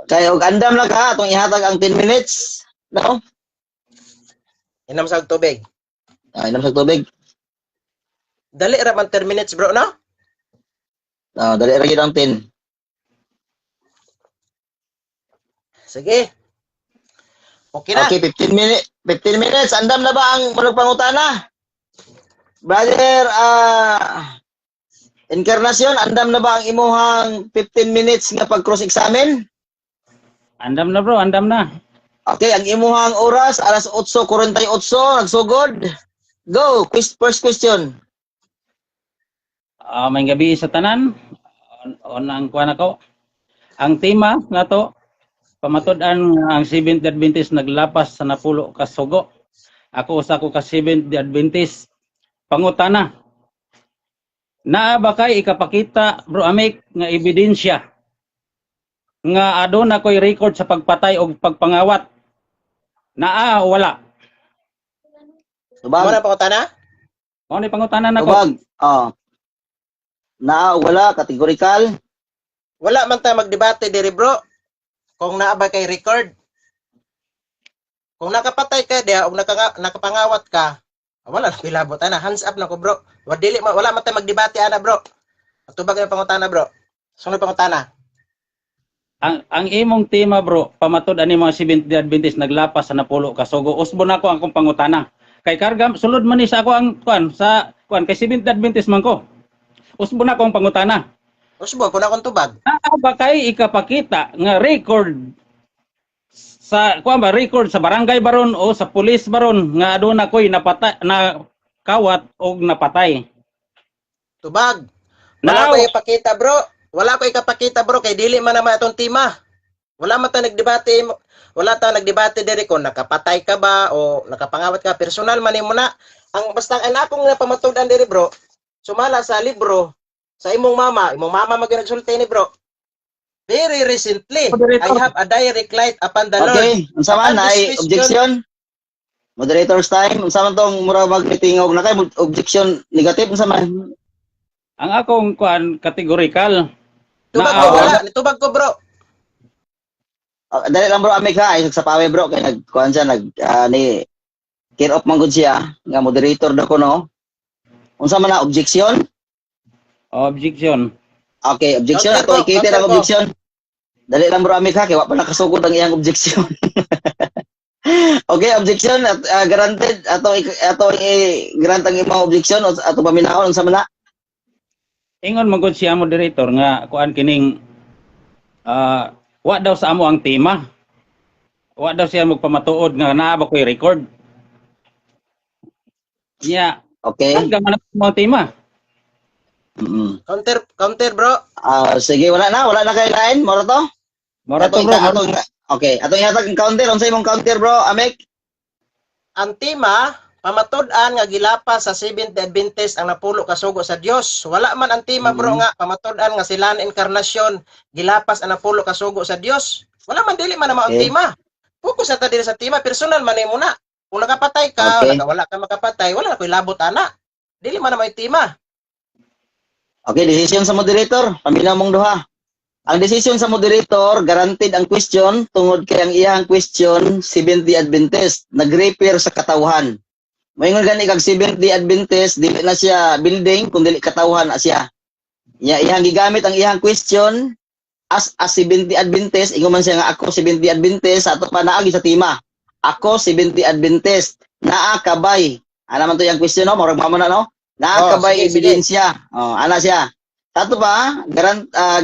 Kay og andam lang ka atong ihatag ang 10 minutes. No? Inom sa tubig. Inom sa tubig. Dali ra man 10 minutes bro, no? Dali ra gyud ang 10. Sige. Okay na. Okay, 15 minutes. 15 minutes. Andam na ba ang pangutana? Brother, Encarnacion, andam na ba ang imuhang 15 minutes nga pag-cross-examine? Andam na bro, andam na. Okay, ang imuhang oras, alas 8:48, nagsugod. Go, first question. May gabi sa tanan. On ang kuan ako. Ang tema nga to, pamatud-an ang Seventh-day Adventist naglapas sa napulo ka sugo. Ako usa ko ka Seventh-day Adventist. Pangutana. Naa ba kay ikapakita bro Amik nga ebidensya nga aduna ko'y record sa pagpatay o pagpangawat? Naa o wala? Mo na pangutana? Mao ni pangutana nako. Tubag. Na wala, categorical. Wala man ta magdebate diri bro. Kung naa ba kay record. Kung nakapatay ka diha o nakapangawat ka, wala na pilabot ana, hands up na ko bro. Wala man ta magdebate ana bro. Tubag ang pangutana bro. Sunod pangutana. Ang imong tema bro, pamatud ani mga Seventh-day Adventist naglapas sa napulo ka sugo. Usbon ako ang akong pangutana. Kay karga sulod man ni sa ako ang kuan kay Seventh-day Adventist man ko. Usbon ako ang pangutana. Usbon kun akong tubag. Naa ba kay ikapakita nga record sa kuan ba record sa barangay baron o sa pulis baron nga aduna ko'y napatay na kawat o napatay? Tubag. Wala ko ipakita bro. Wala ko ikapakita bro kay dili man naman atong tema. Wala man ta nagdebate, wala ta nagdebate diri kung nakapatay ka ba o nakapangawat ka. Personal man nimo na. Ang basta ang akong napamatud-an diri bro, sumala sa libro sa imong mama magnagsulti ni bro. Very recently, I have a direct light upon the Lord. Okay, unsa man ay objection? Moderator's time, unsa man tong mura magtingog na kay objection negative unsa man? Ang akong kuan categorical. Tubag ko wala, nitubag ko bro. Dali lang bro Amik ha, isog sa pawe bro kay nagkuan siya ni care of man gud siya nga moderator dako no. Unsa man na objection? Objection. Okay, objection ato ikite ang objection. Dali lang bro Amik ha, kay wa pa nakasugod ang iyang objection. Okay, objection granted ato grant ang imong objection ato paminahon unsa man na? Ingon man gud siya moderator nga kuan kining wa daw sa amo ang tema. Wa daw siya magpamatuod nga naa ba ko'y record. Nya, Okay. gaman mo ang tema. Counter bro. Sige, wala na kay lain, moro to. Mora to bro, Okay, atong ihatag ang counter, unsay imong counter bro, Amek? Ang tema, pamatud-an nga gilapas sa Seventh-day Adventist ang napulo ka sugo sa Dios. Wala man ang tema bro nga pamatud-an nga sila ang inkarnasyon gilapas ang napulo ka sugo sa Dios. Wala man dili man ang Okay. tema. Focus na ta diri sa tema, personal man mo na. Kung nakapatay ka, Okay. wala ka makapatay, wala na ko'y labot ana. Dili man na may tema. Okay, decision sa moderator, paminaw mong duha. Ang decision sa moderator, guaranteed ang question tungod kay ang iyang question 70 Adventist, nag-repair sa katawhan. Moingon gani kag 70 Adventist, dili na siya building kun dili katawhan na siya. Iyang gigamit ang iyang question as a 70 Adventist, ingon man siya nga ako 70 Adventist ato pa naagi sa tema. Ako 70 Adventist, naa kabay. Ano man to yung question no, murag mamo na no? Naa kabay sige, ebidensya. Ana siya. Tato pa,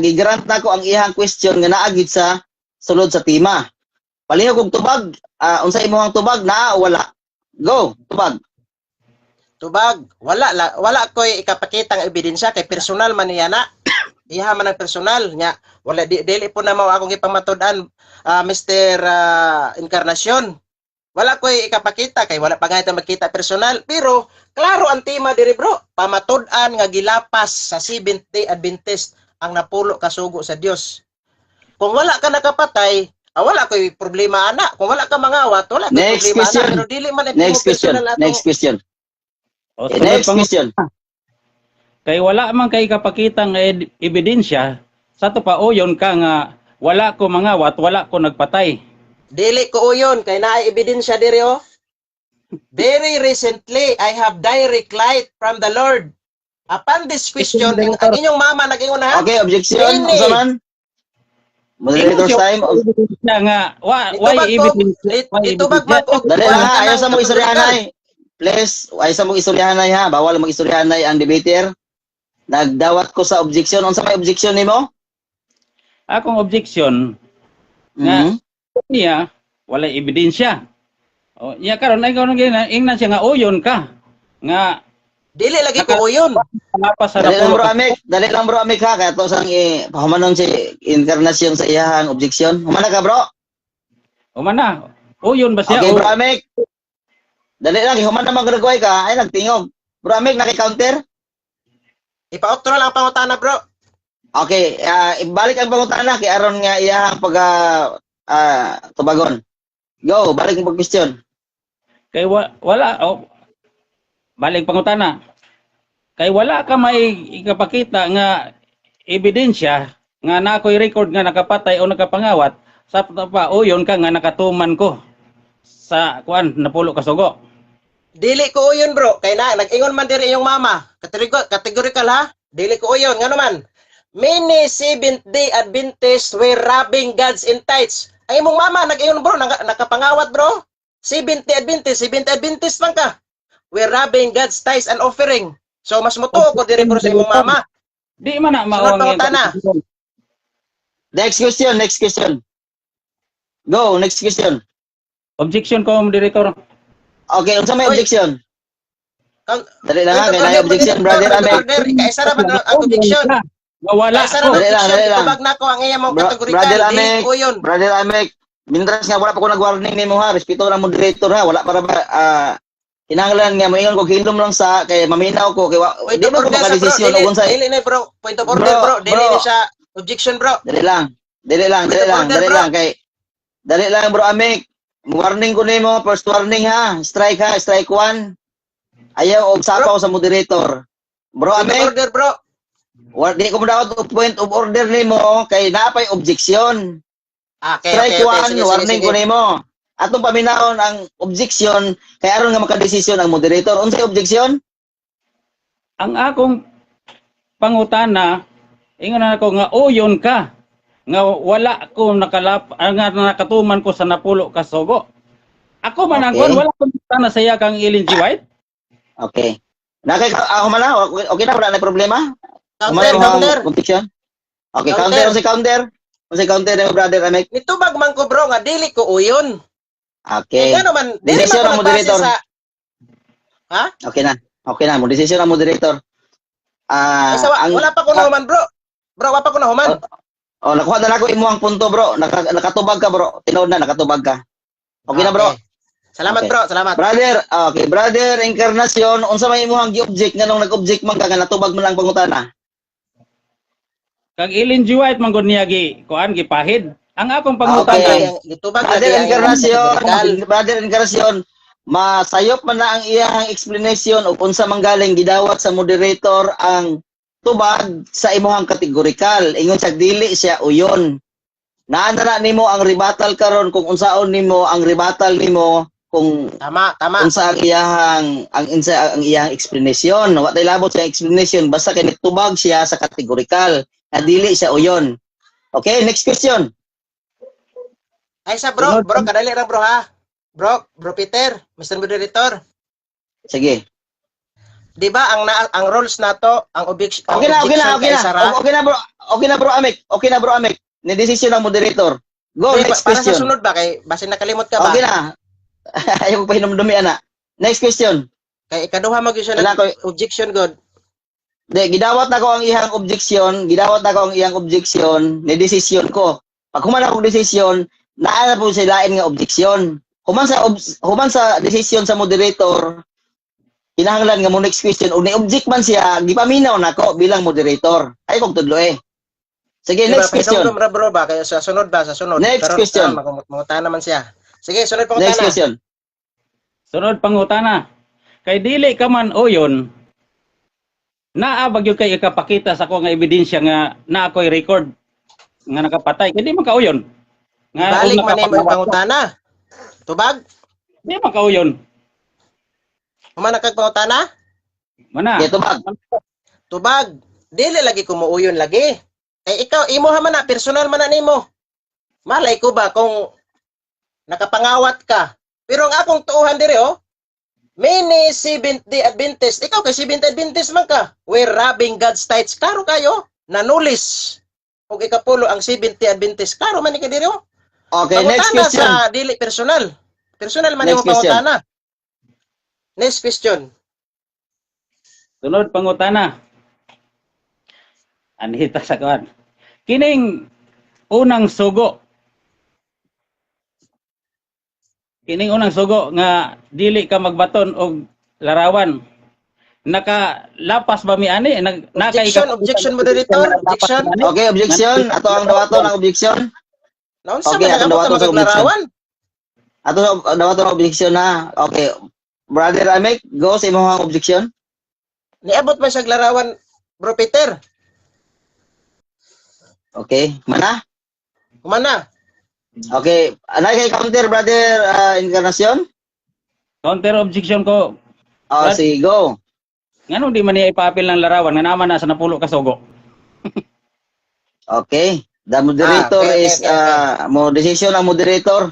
gigrant na ko ang iyang question nga naagit sa sulod sa tema. Palihog kog tubag, unsa imong tubag naa o wala? Go, tubag. Tubag, wala ko'y ikapakita ang ebidensya kay personal man niya na. Iha man ang personal nya. Wala dili po na mao akong ipamatud-an Mr. Encarnacion. Wala ko'y ikapakita kay wala pa nga ito makita personal, pero klaro ang tema diri bro, pamatud-an nga gilapas sa Seventh-day Adventist ang napulo ka sugo sa Dios. Kung wala ka nakapatay, wala ko'y problema ana. Kung wala ka mangawat, wala ko'y Next problema question. ana. Pero dili man Next question. personal atong Next question. O, Next question. Kay wala man kay kapakita nga ebidensya, sa to pa uyon ka nga wala ko mangawat, wala ko nagpatay. dili ko uyon kay naay ebidensya diri oh. Very recently, I have direct light from the Lord. Upon this question, ang inyong mama nag-ingon na. Okay, objection. Ini. Unsa man? Moderator's time. Ebidensya nga why Itubag ko, ebidensya? itubag man ko. Dali lang ha, ayaw sa mong Walang istoryahanay. Please, ayaw sa mong istoryahanay ha. Bawal mag-istoryahanay ang debater. Nagdawat ko sa objection. Unsa may objection nimo? Akong objection nga niya wala ebidensya. O iya karon ay karon ingnan siya nga uyon ka nga Dili lagi ko uyon. lapas sa Dali lang bro napulo. Amek. Dali lang bro Amek ha. Kaya to sang pahumanon si Encarnacion sa iyahang objection. Humana ka bro. Umana, uyon ba siya? Okay bro Amek. Dali lang. Humana magregway ka. Ay nagtingog. Bro Amek, naki-counter? Ipa-octro lang ang pangutana bro. Okay, ibalik ang pangutana kay aron nga iyahang pag tubagon. Go, balik ang pag-question. Kay wala balik pangutana. Kay wala ka may ikapakita nga ebidensya nga nakoy record nga nakapatay o nakapangawat sa pa uyon ka nga nakatuman ko sa kuan napulo ka sugo. Dili ko uyon bro. Kay nag-ingon man diri iyong mama. Categorical ha. Dili ko uyon. Nga naman. Many Seventh-day Adventists were robbing God's in tithes. Ay imong mama nag-ingon bro, nakapangawat bro. Seventh-day Adventist man ka. We're robbing God's tithes and offering. So mas mutuo ko diri bro sa imong mama. Di man na Sunod pangutana. Next question. Go, next question. Objection ko, Director. Okay, unsa may Oy. objection? Kang- Dali lang ha, kay na objection, brother Amek. Kaisa ra man ang objection. Wala Kaisa ra ko. man Dali lang, objection. dali lang. Itubag na ko ang iya mong kategorikal. Brother Amek, Dili ko yun. brother Amek, mintras nga wala pa ko nag-warning nimo ha, respeto lang moderator ha, wala para kinahanglan nga moingon ko hindom lang sa kay maminaw ko kay Point di of mo ko order sa bro. makadesisyon og unsay. Dili na bro. Point of order bro. Dili Bro. na siya objection bro. Dali lang Dali lang bro Amek. Warning ko nimo, first warning ha. Strike 1. Ayaw og sapaw sa moderator. Bro Point of Amek, order bro. di ko daw point of order nimo kay napay objection. Okay, Strike 1, Sige, warning sige. ko nimo. Atong paminahon ang objection kay aron nga makadesisyon ang moderator. Unsay objection? Ang akong pangutana, ingon na ako nga uyon ka. Nga wala ko nga nakatuman ko sa napulo ka sugo. Ako man ang Okay. wala ko na sa iya kang Ellen G. White. Okay. Nakay ako man na, okay na wala na problema. Counter. Objection. Okay, counter. Unsay counter mo brother Amek? Nitubag man ko bro nga dili ko uyon. Okay. Kaya naman, dili man Desisyon ko ang nagbase moderator. sa... Ha? Okay na. Okay na mo desisyon ang moderator. Ay, sawa, wala pa ko nahuman bro. Bro, wala pa ko nahuman. Oh, nakuha na ako imo ang punto bro. Nakatubag ka bro. Tinood na nakatubag ka. Okay na bro. Salamat Okay. bro, salamat. Brother, okay, brother Encarnacion, unsa may imong gi-object nganong nag-object man ka nga natubag man lang pangutana? Kag Ellen G. White man gud niya kuan gipahid. Ang akong Okay. pangutana, Itubag Brother Encarnacion, masayop man na ang iyang explanation ug unsa manggaling gidawat sa moderator ang tubag sa imong kategorikal. Ingon siya dili siya uyon. Naandara nimo ang rebuttal karon kung unsaon nimo ang rebuttal nimo kung Tama. unsa ang iyang explanation. Wa tay labot sa explanation basta kay nitubag siya sa kategorikal na dili siya uyon. Okay, next question. Ay sa bro, kadali ra bro ha. Bro Peter, Mr. Moderator. Sige. Di ba ang rules nato, ang objection Okay na Sara? Okay na bro Amek. Okay na bro Amek. Ni decision ng moderator. Go, Di, next para sa question. sunod ba kay basi nakalimot ka ba? Okay na. Ayaw ko pa hinumdumi ana. Next question. Kay ikaduha mo gyud siya Kailangan ko- objection god. Gidawat na ko ang iyang objection, ni decision ko. Pag human ako decision, naa po sa lain nga objection. Human sa decision sa moderator, kinahanglan nga mo next question ug ni-object man siya, gipaminaw nako bilang moderator. Ay kog tudlo eh. Sige, next question. Bro ba kay sa sunod ba sa sunod? Next question. Mangutan naman siya. Sige, sunod pang Next utana. question. sunod pangutana. Kay dili ka man uyon, naa ba gyud kay ikapakita sa ko nga ebidensya nga na ako'y record nga nakapatay. Kay di man kauyon. Balik man nimo pang utana. Tubag? Di man kauyon. Humana kag pang utana? Mana? Ito ba? Tubag. Dili lagi ko muuyon lagi. Eh ikaw imo ha man na personal man na nimo. Malay ko ba kung nakapangawat ka. Pero ang akong tuuhan diri many Seventh-day Adventist. Ikaw kay Seventh-day Adventist man ka. We're robbing God's tithes. Klaro kayo. Nanulis. Og ikapulo ang Seventh-day Adventist. Klaro man ni ka diri Okay, next pangutana question. sa dili personal. Personal man Next nimo pangutana. Next question. Sunod pangutana. Anhita sa kuan. Kining unang sugo. Kining unang sugo nga dili ka magbaton og larawan. Nakalapas ba mi ani? Objection moderator. Objection. Okay, objection. Ato ang dawato ng objection. Naon sa Okay, man ang nagamo dawaton ka sa maglarawan? Ato dawato ng objection na. Okay. Brother Amek, go sa imong objection. Niabot man sa larawan, Bro Peter. Okay, mana? Kumana? Okay, anay kay counter brother Encarnacion? Counter objection ko. Oh, sige, go. Ngano di man niya ipaapil ng larawan nga naman nasa napulo ka sugo. Okay. The moderator okay. mo decision ang moderator.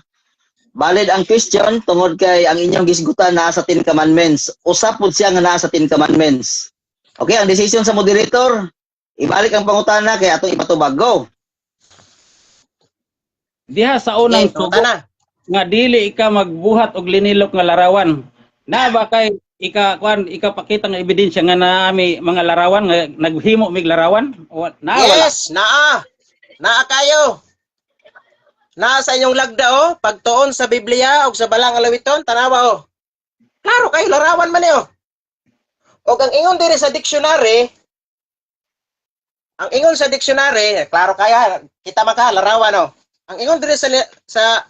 Valid ang question tungod kay ang inyong gisgutan naa sa 10 commandments. Usap pud siya nga naa sa 10 commandments. Okay, ang decision sa moderator, ibalik ang pangutana kay atong ipatubag. Go. Diha sa unang sugo Kumana? nga dili ka magbuhat og linilok nga larawan. Na ba kay ikapakita nga ebidensya nga naami mga larawan nga naghimo mig larawan? Na wala. Yes, naa. Naa kayo. Naa sa inyong lagda pagtuon sa Biblia o sa balang alawiton, tanawa Klaro kayo, larawan man niyo. O ang ingon diri sa dictionary, klaro kaya, kita maka, larawan Ang ingon diri sa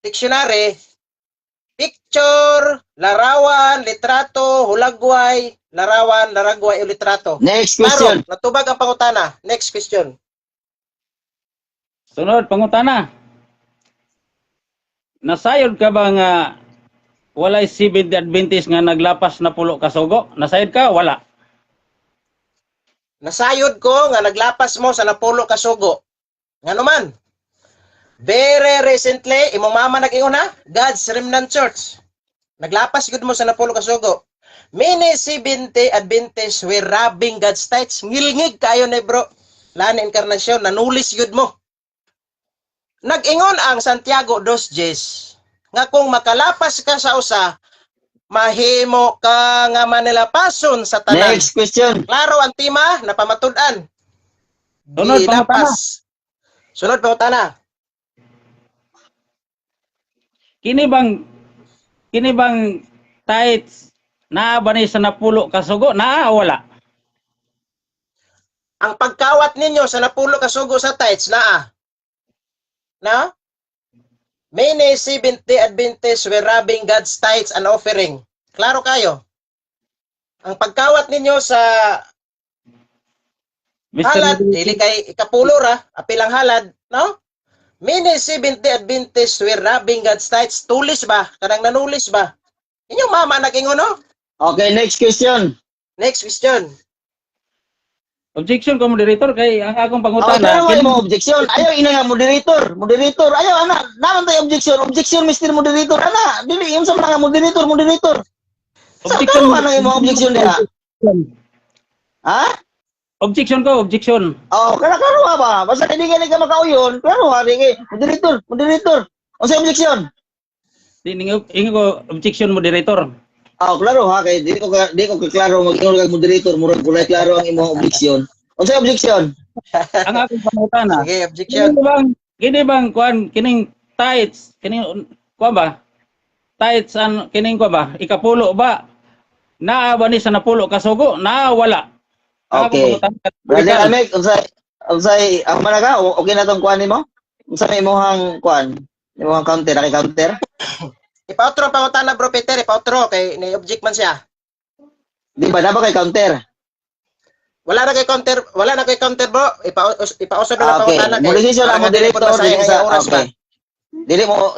dictionary, picture, larawan, litrato, hulagway, larawan, laragway, o litrato. Next question. Klaro, natubag ang pangutana. Next question. Sunod pangutana. Nasayod ka ba nga walay Seventh-day Adventist nga naglapas na pulo ka sugo? Nasayod ka? Wala. Nasayod ko nga naglapas mo sa napulo ka sugo. Ngano man? Very recently, imong mama nag-ingon God's Remnant Church. Naglapas gud mo sa napulo ka sugo. Many Seventh-day Adventists were robbing God's tithes. Ngilngig kayo na bro. Lani Encarnacion, nanulis gud mo. Nag-ingon ang Santiago 2:10 nga kung makalapas ka sa usa, mahimo ka nga manilapason sa tanan. Next question. Klaro ang tema, napamatud-an. Sunod, Gilapas. Sunod pangutana. Kini bang tights naa ba ni sa napulo ka sugo? Naa o wala? Ang pagkawat ninyo sa napulo ka sugo sa tights naa. Na? Many Seventh-day Adventists were robbing God's tithes and offering. Klaro kayo? Ang pagkawat ninyo sa halad, dili kay ikapulo ra, apilang halad, no? Many Seventh-day Adventists were robbing God's tithes. Tulis ba? Kanang nanulis ba? Inyong mama nag-ingon, no? Okay, next question. Next question. Objection ko moderator kay ang akong Okay, pangutana. pero mo objection. Ayaw ina nga moderator. Moderator. Ayaw ana. Naman tayo objection. Objection Mr. Moderator. Ana, dili yung sa mga moderator. Sa Objection. kano nga mo objection diha? Ha? Objection ko, objection. Oh, karo ba? Basta hindi ka makauyon. Klaro ha, di moderator. Unsa objection? Ingo ko objection moderator. Oh, klaro ha, kay di ko klaro mag-ingon kag moderator, murag kulay klaro ang imong objection. Unsa objection? Ang akong pangutana. Sige, objection. Kini bang kuan kining tights, kining kuan ba? Tights an kining kuan ba? Ikapulo ba? Naa ba ni sa napulo ka sugo? Naa wala. Ang akong Okay. pangutana. Brother Amek, unsay ako man ka? Okay na tong kuan nimo? Unsa may imong kuan? Imong counter, counter? Ipautro ang pangutana, bro Peter. Ipautro kay ni-object man siya. Di ba dapat kay counter? Wala na kay counter, bro. Ipausod na Okay. pangutana Mo decision ang moderator dili sa oras ba. okay.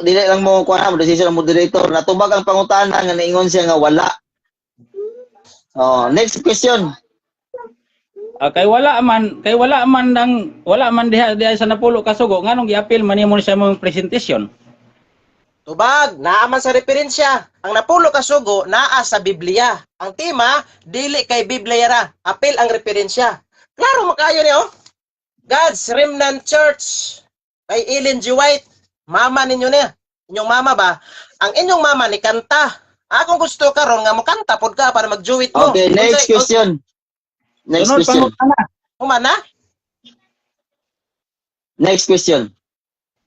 Dili lang mo kuan mo decision ang moderator. Natubag ang pangutana nga naingon siya nga wala. Oh, next question. Kay wala man diha sa napulo ka sugo nganong gi-appeal man nimo sa imong presentation. Tubag, naaman sa referensya. Ang napulo ka sugo, naa sa Biblia. Ang tema, dili kay Biblia ra. Apil ang referensya. Klaro makayo niyo. God's Remnant Church. Kay Ellen G. White. Mama ninyo niya. Inyong mama ba? Ang inyong mama ni kanta. Akong gusto karon nga mo kanta pod ka para mag-juwit mo. Okay, next question. Next Sunod question. pangutana. Humana? Next question.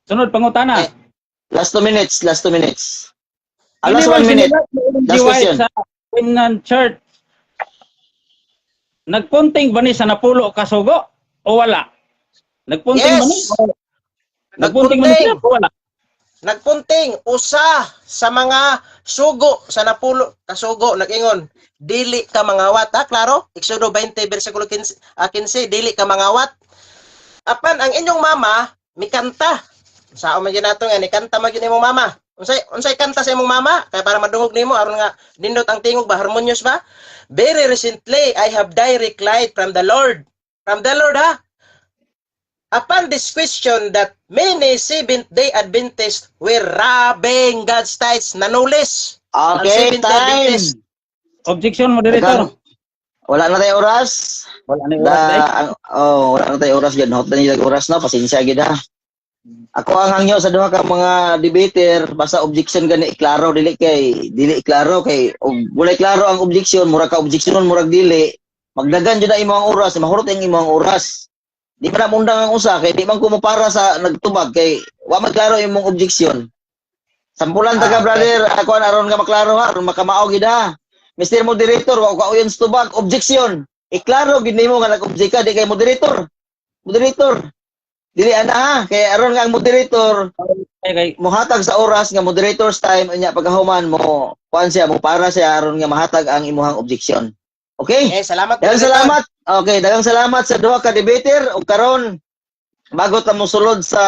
Sunod pangutana. Last 2 minutes. Last 1 Kini minute. bang sinilat ni Last Ellen G. White question. sa Remnant Church? Nagpunting ba ni sa napulo ka sugo o wala? Nagpunting ba ni? Yes. Nagpunting ba ni sila o wala? Nagpunting usa sa mga sugo sa napulo ka sugo nag-ingon dili ka mangawat, ha? Klaro? Exodo 20 bersikulo 15, 15 dili ka mangawat. Apan ang inyong mama mikanta. Sao man gyud nato nga ni kanta man gyud imong mama. Unsay kanta sa imong mama kay para madungog nimo aron nga nindot ang tingog ba harmonious ba? Very recently I have direct light from the Lord. From the Lord, ha? Upon this question that many Seventh-day Adventists were robbing God's tithes, nanulis. Ang Okay, Seventh-day time. Adventist. Objection moderator. Wala na tayo oras. Wala na yung oras, guys. Wala na tayo oras gid. Hot na niyo oras na, pasensya gid ha. Ako ang hangyo sa duha ka mga debater, basta objection gani iklaro dili iklaro kay wala klaro ang objection, murag ka objectionon murag dili. Magdagan jud na imong oras, mahurot ang imong oras. Di pa na mundang ang usa kay di man ko mo para sa nagtubag kay wa maklaro imong objection. Sampulan taga brother, ako aron nga maklaro ha, aron makamao gid ha. Mr. Moderator, wa ko uyon sa tubag, objection. Iklaro gid nimo nga nag-object ka di kay moderator. Moderator. Dili ana ha, kay aron nga ang moderator Kay mohatag sa oras nga moderator's time unya pagkahuman mo kuan siya mo para siya aron nga mahatag ang imuhang objection. Okay? Salamat. Daghang salamat. Okay, daghang salamat sa duha ka debater ug karon bago ta mo sulod sa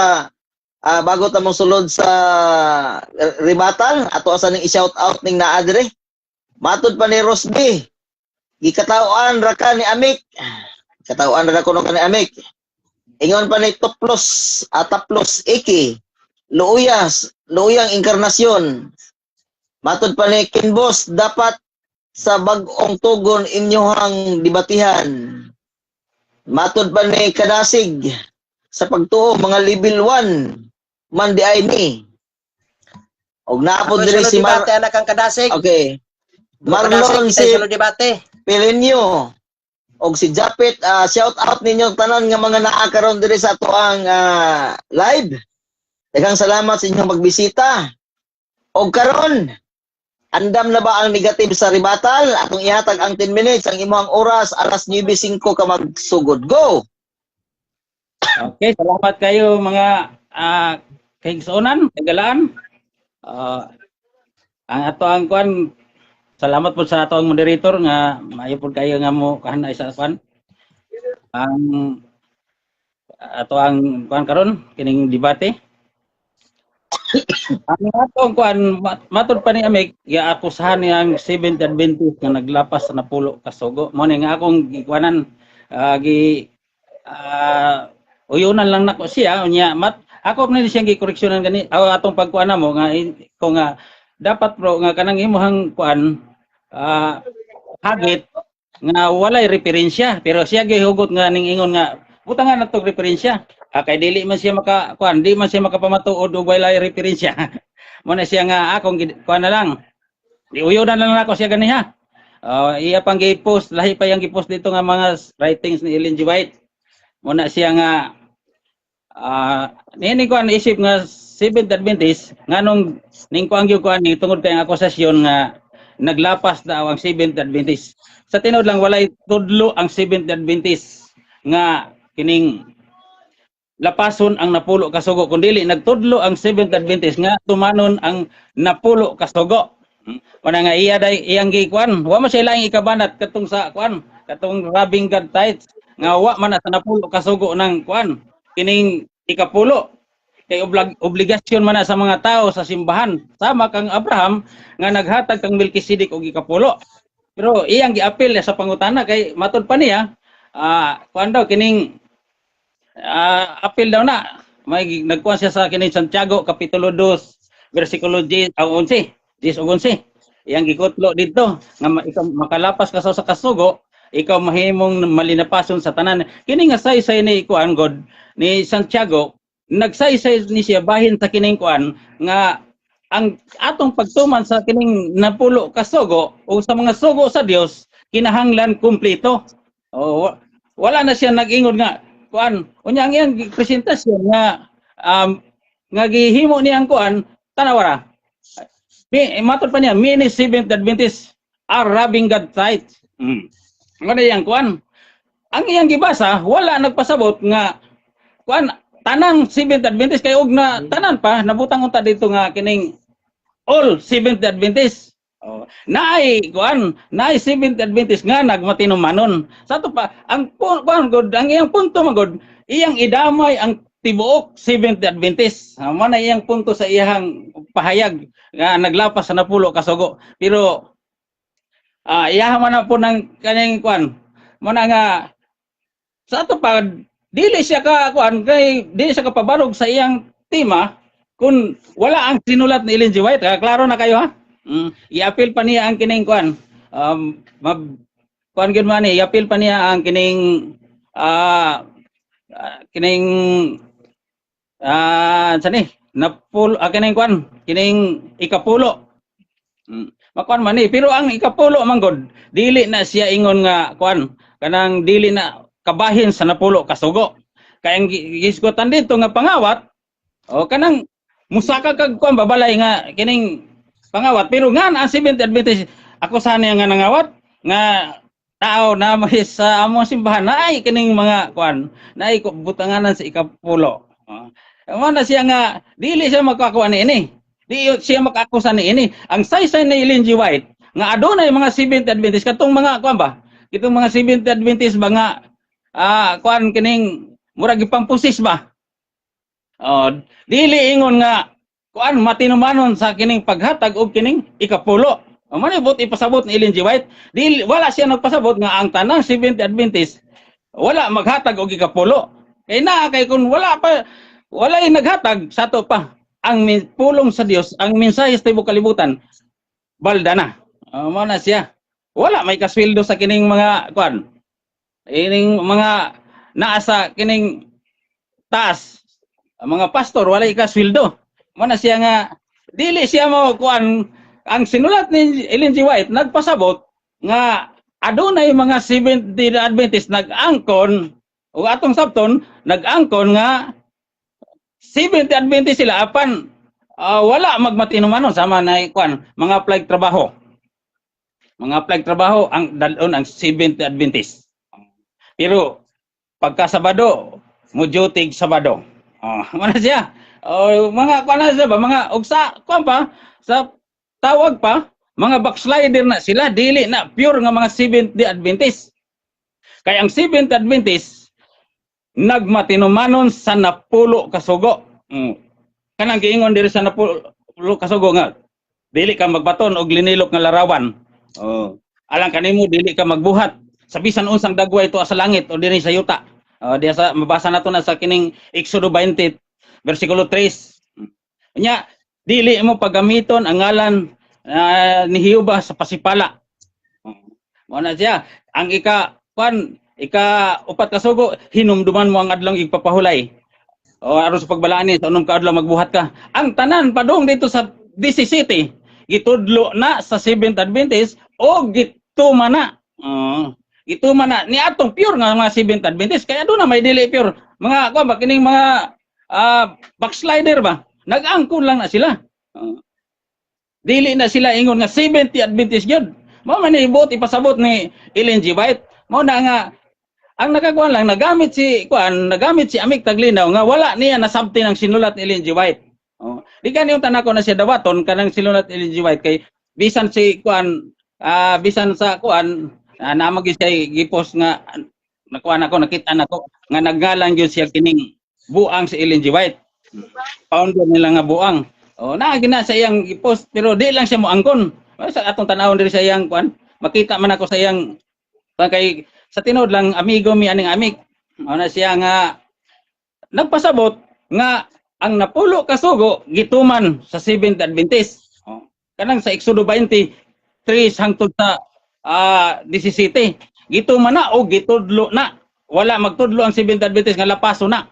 rebuttal ato asa ning i-shout out ning naa dire. Matud pa ni Rosby. Gikatawaan ra ka ni Amik. Katawaan ra kuno ka ni Amik. Ingon pa ni Taplos Iki. Luyang inkarnasyon. Matud pa ni Kinbos dapat sa bag-ong tugon inyohang dibatihan. Matud pa ni Kadasig sa pagtuo mga level 1. man di ay ni. Og naapod Ako diri solo si debate anak kang kadasig. Okay. Kadasig, Marlon si solo debate. Pilinyo og si Japet, shout out ninyo tanan nga mga naa karon diri sa ato ang live. Daghang salamat sa inyong magbisita. Og karon, andam na ba ang negative sa rebuttal? Atong ihatag ang 10 minutes, ang imong oras, alas 9:05 ka magsugod. Go! Okay, salamat kayo mga kaigsuonan, kagalaan. Ang ato ang kuan, salamat po sa ato ang moderator nga maayo po kayo nga mo kahanay sa kuan. Ang ato ang kuan karon kining debate. Ang ato ang kuan matud pa ni Amik, giakusahan niyang 7th Adventist nga naglapas sa napulo ka sugo. Mo ni nga akong gikuanan uyunan lang nako siya unya ako man siyang gikoreksyonan gani atong pagkuana mo nga ko nga dapat bro nga kanang imong kuan hagit nga walay referensya pero siya gihugot nga ning ingon nga butangan na tog referensya kay dili man siya makakuan di man siya makapamatuod og walay referensya mo na siya nga akong kuan na lang uyunan lang nako siya gani ha iya pang gi-post lahi pa yang gi-post dito nga mga writings ni Ellen G. White mo na siya nga nini ko ang isip nga 7th Adventist nganong ning ko ang gyud ni tungod kay ang akusasyon nga naglapas daw ang 7th Adventist. Sa tinod lang walay tudlo ang 7th Adventist nga kining lapason ang napulo ka sugo kundi nagtudlo ang 7th Adventist nga tumanon ang napulo ka sugo. Wala nga iya day iyang gikuan wa mo siya laing ikabanat katong sa kuan katong robbing God tithes nga wa man sa napulo ka sugo ng kuan kining ikapulo kay obligasyon man na sa mga tao sa simbahan sama kang Abraham nga naghatag kang Melkisedek og ikapulo pero iyang giapil sa pangutana kay matud pa niya kuan daw kining apil daw na may nagkuan siya sa kining Santiago kapitulo 2 bersikulo 11 iyang gikutlo dito nga ikaw makalapas ka sa kasugo ikaw mahimong malinapason sa tanan kini nga saysay ni kuan God ni Santiago nagsaysay ni siya bahin sa kining kuan nga ang atong pagtuman sa kining napulo ka sugo o sa mga sugo sa Dios kinahanglan kumpleto wala na siya nag-ingon nga kuan unya ang iyang presentasyon nga gihimo niyang kuan tanawara matud pa niya many Seventh Adventists are robbing God tithes ano yang kuan ang iyang gibasa wala nagpasabot nga kuan tanang Seventh Adventist kay og na tanan pa nabutang unta dito nga kining all Seventh Adventist naay kuan naay Seventh Adventist nga nagmatinumanon sa to pa ang kuan god ang iyang punto magod iyang idamay ang tibuok Seventh Adventist mo na iyang punto sa iyang pahayag nga naglapas sa napulo ka sugo pero iyahan man na po ng kanyang kuan mo na nga sa ato pa dili siya ka kuan kay dili siya kapabarog sa iyang tema kung wala ang sinulat ni Ellen G. White klaro na kayo ha i-appeal pa niya ang kining kuan kuan gyud man i-appeal pa niya ang kining sani napulo kining kuan kining ikapulo makuan man pero ang ikapulo man god dili na siya ingon nga kuan kanang dili na kabahin sa napulo kasugo kay ang gisgotan dito nga pangawat kanang musaka kag kuan babalay nga kining pangawat pero nga ang Seventh Adventist ako sana nga nangawat nga tao na may sa among simbahan naay kining mga kuan naay butanganan sa ikapulo na siya nga dili siya makakuan ini di siya makakusa ni ini ang saysay ni Ellen G. White nga adunay mga Seventh Adventist katong mga kuan ba kitong mga Seventh Adventist ba nga kuan kining murag ipampusis ba dili ingon nga kuan matinumanon sa kining paghatag og kining ikapulo manibot ipasabot ni Ellen G. White dili wala siya nagpasabot nga ang tanang Seventh Adventist wala maghatag og ikapulo kay na kay kun wala naghatag sa to pa ang pulong sa Dios ang mensahe sa tibuok kalibutan balda na mao na siya wala may kasweldo sa kining mga kuan ining mga naa sa kining taas mga pastor walay ka sweldo. Mo na siya nga dili siya mo kuan ang sinulat ni Ellen G. White nagpasabot nga adunay mga Seventh-day Adventist nag-angkon o atong sabton nag-angkon nga Seventh-day Adventist sila apan wala magmatinumanon sama na kuan mga applied trabaho. Mga applied trabaho ang dalon ang Seventh-day Adventist. Pero pagka Sabado, mo duty Sabado. Ano siya? Mga kuan na siya ba mga ugsa kuan pa sa tawag pa mga backslider na sila dili na pure nga mga Seventh-day Adventist. Kaya ang Seventh-day Adventist nagmatinumanon sa napulo kasugo. Kanang giingon diri sa napulo kasugo nga dili ka magbaton og linilok nga larawan. Alang kanimo dili ka magbuhat sa bisan unsang dagway ito sa langit o diri sa yuta. Diya sa mabasa nato na sa kining Exodo 20 bersikulo 3. Nya dili mo pagamiton ang ngalan ni Jehova sa pasipala. Mo na siya ang ika-upat kasugo hinumduman mo ang adlong igpapahulay. Aron sa pagbalaan sa unom ka adlaw magbuhat ka. Ang tanan padung dito sa DC City gitudlo na sa Seventh Adventist o gituman na. Gituman na ni atong pure nga mga Seventh Adventist kaya doon na may dili pure. Mga kuan ba kining mga backslider ba? Nag-angkon lang na sila. Dili na sila ingon nga 70 Adventist gyud. Mao man ibot ipasabot ni Ellen G. White. Mao na nga ang nakakuan lang nagamit si Amik Taglinaw nga wala niya nasabti ng sinulat ni Ellen G. White. Di kani yung tanako na siya dawaton kanang sinulat ni Ellen G. White kay bisan si bisan sa namagi siya gipos nga nakuan ako nakita nako nga naggalang gyud siya kining buang si Ellen G. White. Founder nila nga buang. Naagina sa iyang i-post pero di lang siya mo angkon. Sa atong tanawon diri sa iyang makita man ako sa iyang kay sa tinod lang amigo mi aning Amik. Na siya nga nagpasabot nga ang napulo kasugo gituman sa Seventh Adventist. Kanang sa Exodo 20 3 hangtod sa 17 gituman na o gitudlo na. Wala magtudlo ang Seventh Adventist nga lapaso na.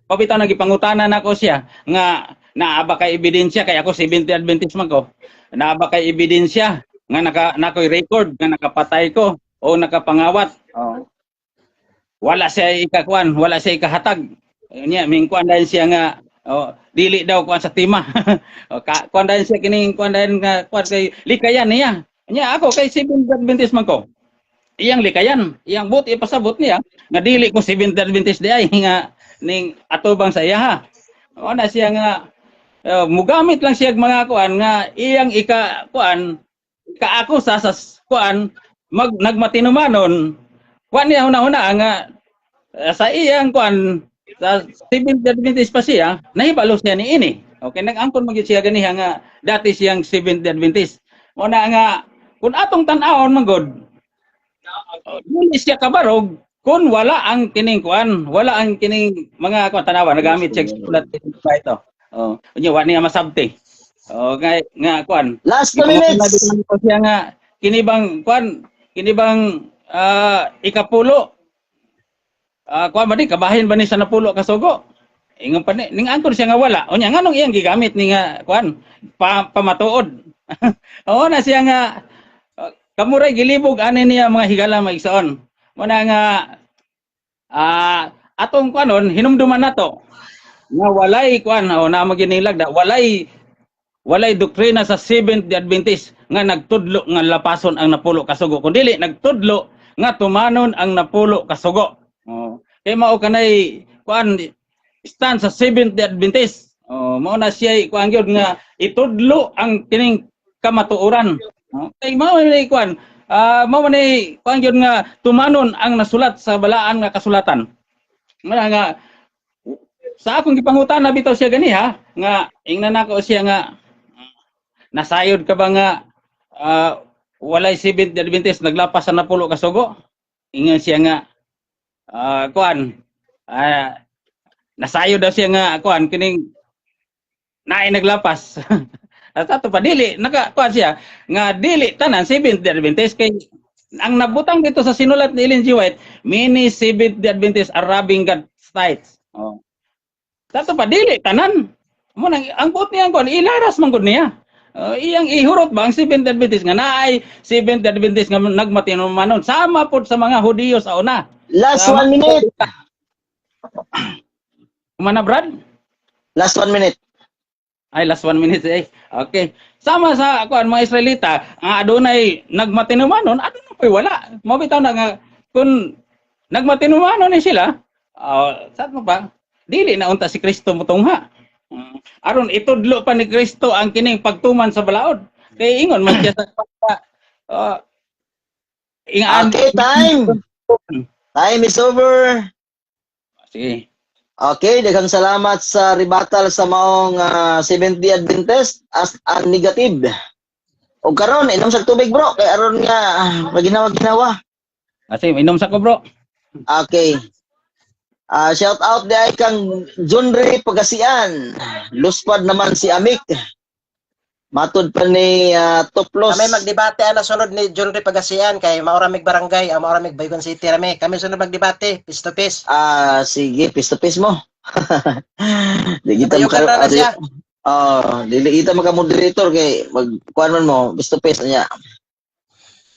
Pabitaw nagipangutanan nako siya nga naaba kay ebidensya kay ako Seventh Adventist man ko. Naaba kay ebidensya nga nakoy record nga nakapatay ko o nakapangawat. Wala siya ikakuan, wala siya ikahatag. Nya mingkuan dahil siya nga dili daw kuan sa tima. Kuan dahil siya kining kuan dahil nga kuan kay likayan niya. Nya ako kay Seventh Adventist man ko. Iyang likayan, iyang buti ipasabot niya nga dili ko Seventh Adventist di ay nga ning atubang sa iya ha. Na siya nga mugamit lang siya mga kuan nga iyang kaako sa kuan nagmatinumanon kuan niya una-una nga sa iyang kuan sa Seventh Adventist pa siya nahibalo siya ni ini. Okay, nag-angkon magyud siya ganiha nga dati siyang Seventh Adventist. Una nga kun atong tan-awon man god dili siya kabarog kung wala ang kining kuan, wala ang kining mga kuan tanawa nagamit siya sulat ito. Unya wa niya masabti. Kay nga kuan. Last 2 minutes. Siya nga kinibang kuan, kinibang ikapulo. Kuan ba ni kabahin ba ni sa napulo kasugo? Ingon pa ni ning angkon siya nga wala. Unya nganong iyang gigamit ni nga kuan pamatuod. Na siya nga kamuray gilibog ani niya mga higala maigsoon. Muna nga atong kuanon hinumduman nato nga walay kuan na maginilag da walay doktrina sa Seventh-day Adventist nga nagtudlo nga lapason ang napulo kasugo kundi nagtudlo nga tumanon ang napulo kasugo. Kay mao kanay kuan stand sa Seventh-day Adventist. Mao na siya kuan gyud nga itudlo ang kining kamatuoran. Kay mao ni kuan mao ni kuan gyud nga tumanon ang nasulat sa balaan nga kasulatan. Nga sa akong gipangutan na bitaw siya ganiha nga ingnan nako siya nga nasayod ka ba nga walay Seventh-day Adventist naglapas sa napulo kasugo? Ingon siya nga kuan nasayod daw siya nga kuan kining naay naglapas. At ato pa dili kuan siya nga dili tanan Seventh-day Adventist kay ang nabutang dito sa sinulat ni Ellen G. White, many Seventh-day Adventists are robbing God's tithes. Tato pa dili tanan. Mo nang ang buot niya kon ilaras man gud niya. Iyang ihurot ba ang Seventh Adventist nga naay Seventh Adventist nga nagmatinumanon sama pod sa mga Hudiyo sa una. Last Sa 1 minute. Kumana Brad? Last 1 minute. Ay, last 1 minute eh. Okay. Sama sa kuan mga Israelita, ang adunay nagmatinumanon, adunay koy wala. Mo bitaw na nga kun nagmatinumanon ni sila, sa mo ba? Dili na unta si Kristo motungha. Aron itudlo pa ni Kristo ang kining pagtuman sa balaod. Kay ingon man siya sa ingaan. Okay, time. Time is over. Sige. Okay, daghang salamat sa rebuttal sa maong Seventh-day Adventist as ang negative. O karon inom sa tubig bro, kay aron nga maginawa-ginawa. Kasi inom sa ko bro. Okay. Shout out di ay kang Junri Pagasian. Luspad naman si Amik. Matud pa ni Toplos. Kami magdebate na sunod ni John Ray Pagasian kay Mauramig Barangay, Mauramig Baygon City rami. Kami sunod magdebate, face to face. Sige, piece to piece mo. Di kita Bayugan na siya. Dili kita maka-moderator kay magkuan man mo, piece to piece niya.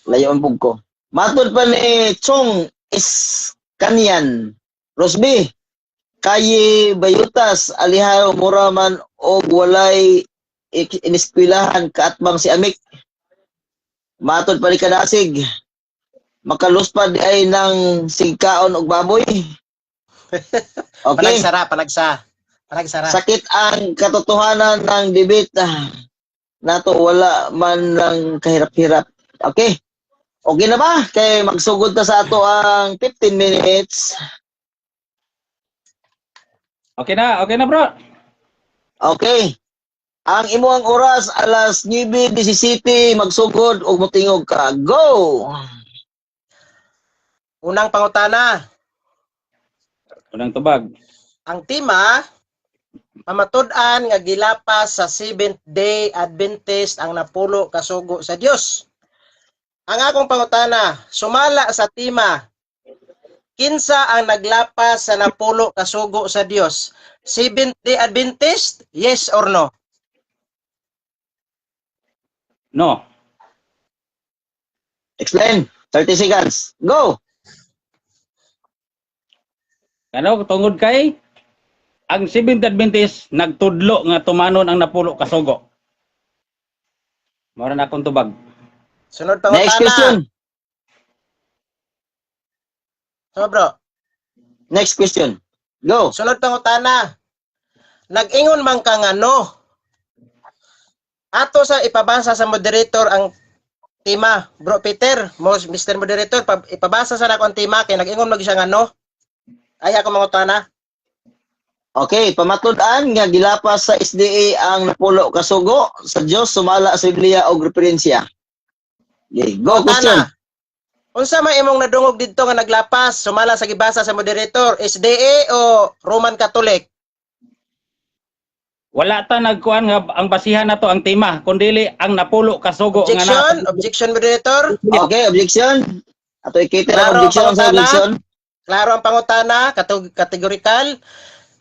Layo ang ko. Matud pa ni Chong Iskanyan. Rosby, kayi bayutas alihaw muraman og walay iniskwilahan kaatbang si Amik. Matod pa ni Kadasig, makaluspad ay ng sigkaon og baboy. Okay. Panagsara. Sakit ang katotohanan ng debate nato, wala man lang kahirap-hirap. Okay. Okay na ba? Kay magsugod ta sa ato ang 15 minutes. Okay na bro. Okay. Ang imuang oras alas 9:17 magsugod og motingog ka. Go. Unang pangutana, Unang tubag. ang tema pamatud-an nga gilapas sa Seventh-day Adventist ang napulo kasugo sa Dios. Ang akong pangutana, sumala sa tema, kinsa ang naglapas sa napulo kasugo sa Dios? Seventh-day Adventist? Yes or no? No. Explain. 30 seconds. Go. Ano tungod kay ang Seventh Adventist nagtudlo nga tumanon ang napulo kasugo. Mora na akong tubag. Sunod Next pangutana. question. So bro, Next question. Go. sunod pangutana. Nag-ingon man ka nga no. Ato sa ipabasa sa moderator ang tema. Bro Peter, Mr. Moderator, ipabasa sa nako ang tema kay nag-ingon mag siya nga no. Ay ako mangutana. Okay, pamatud-an nga gilapas sa SDA ang napulo kasugo sa Dios sumala sa Biblia og referensya. Okay, go question. Unsa may imong nadungog didto nga naglapas sumala sa gibasa sa moderator, SDA o Roman Catholic? Wala ta nagkuan nga ang basihan nato ang tema kundili ang napulo kasugo Objection moderator. Okay, objection. Ato ikita Klaro ang objection sa pangutana. objection. Klaro ang pangutana, kategorikal.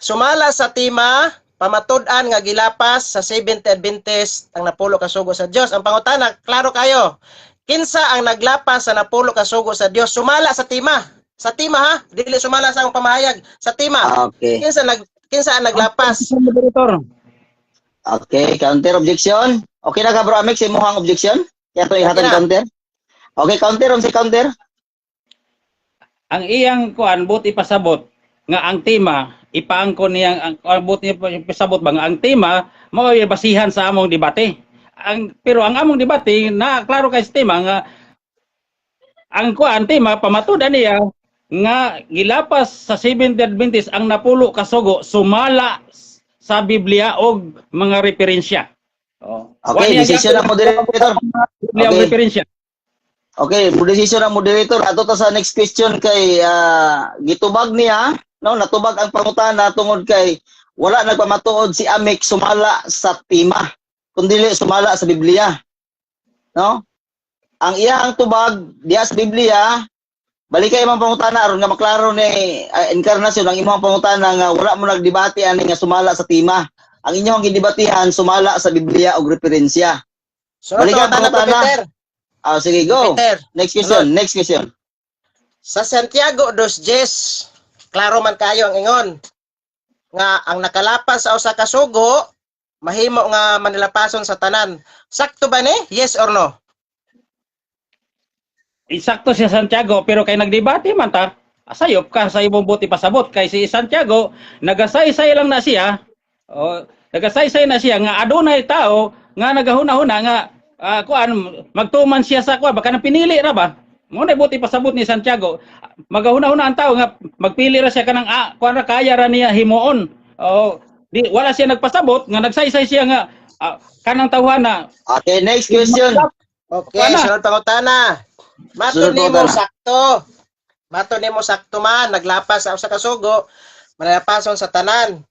Sumala sa tema, pamatud-an nga gilapas sa Seventh Adventist ang napulo kasugo sa Dios. Ang pangutana, klaro kayo. Kinsa ang naglapas sa napulo kasugo sa Dios? Sumala sa tema. Sa tema ha, dili sumala sa akong pamahayag. Sa tema. Okay. Kinsa ang naglapas? Moderator. Okay, counter objection. Okay na ka bro Amik sa imong objection? Kaya to ihatan na. counter. Okay, counter on si counter. Ang iyang kuan buti pasabot nga ang tema ipaangkon niyang ang buti pasabot ba nga ang tema mao ay basihan sa among debate. Pero ang among debate na klaro kay sa tema nga ang kuan tema pamatudan niya nga gilapas sa Seventh Adventist ang napulo kasugo sumala sa Biblia og mga referensya. Okay, decision ng moderator. Biblia og referensya. Okay, decision ng moderator. Ato ta sa next question kay gitubag niya, no, natubag ang pangutana tungod kay wala nagpamatuod si Amik sumala sa tema, kundi sumala sa Biblia. No? Ang iyang tubag diya sa Biblia balik kay imong pangutana aron nga maklaro ni Encarnacion ang imong pangutana nga wala mo nagdebate ani nga sumala sa tema. Ang inyong gidebatihan sumala sa Biblia og referensya. Sunod Balikan na po, pangutana. Peter. Sige, go. Peter, Next question, next question. sa Santiago 2:10, klaro man kayo ang ingon nga ang nakalapas sa usa ka sugo mahimo nga manilapason sa tanan. Sakto ba ni? Yes or no? Isakto si Santiago pero kay nagdebate man ta. Asayop ka sa imong buti pasabot kay si Santiago nagasaysay lang na siya. O nagasaysay na siya nga adunay tao nga nagahuna-huna nga kuan magtuman siya sa kuan baka nang pinili ra ba? Mo na buti pasabot ni Santiago. Magahuna-huna ang tao nga magpili ra siya kanang kuan ra kaya ra niya himuon. O di wala siya nagpasabot nga nagsaysay siya nga kanang tawhana. Okay, next question. Okay, Wala. sunod pangutana. Mato Sunod nimo pangutana. sakto. Mato nimo sakto man naglapas sa usa ka sugo manilapason sa tanan.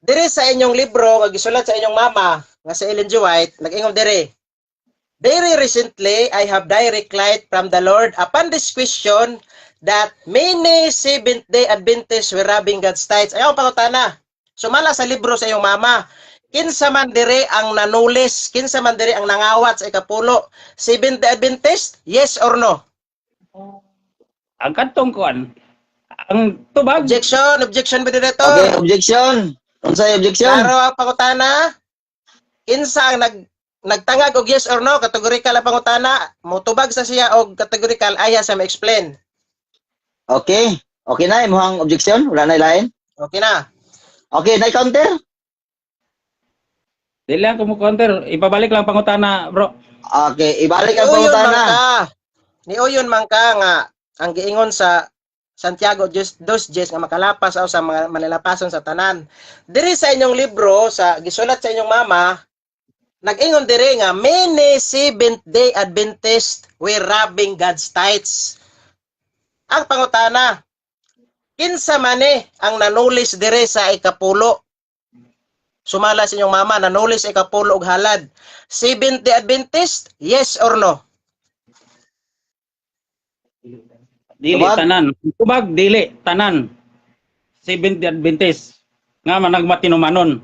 Diri sa inyong libro nga gisulat sa inyong mama nga si Ellen G. White nag-ingon diri. Very recently, I have direct light from the Lord upon this question that many Seventh-day Adventists were robbing God's tithes. Ayaw pangutana. Sumala sa libro sa iyong mama. Kinsa man diri ang nanulis, kinsa man diri ang nangawat sa ikapulo. Seventh-day Adventist, yes or no? Ang kantong kuan ang tubag Objection ba dito? Okay, objection. Unsay objection? Klaro ang pangutana. Kinsa ang nagtangag og yes or no, categorical ang pangutana, motubag sa siya og categorical aya sa ma-explain. Okay. Okay na imong objection? Wala na ilain? Okay na. Okay, na counter? dili lang ko mo counter ibabalik lang pangutana bro. Okay, ibalik ang Niuyon man pangutana. ka. Niuyon man ka nga ang giingon sa Santiago 2:10 nga makalapas aw sa mga manilapason sa tanan. Diri sa inyong libro sa gisulat sa inyong mama, nag-ingon diri nga many Seventh-day Adventists were robbing God's tithes. Ang pangutana, kinsa man ang nanulis diri sa ikapulo? Sumala sa inyong mama, nanulis sa ikapulo og halad. Seventh-day Adventist, yes or no? Dili Tubag? tanan. Tubag dili tanan. Seventh-day Adventist nga managmatinumanon.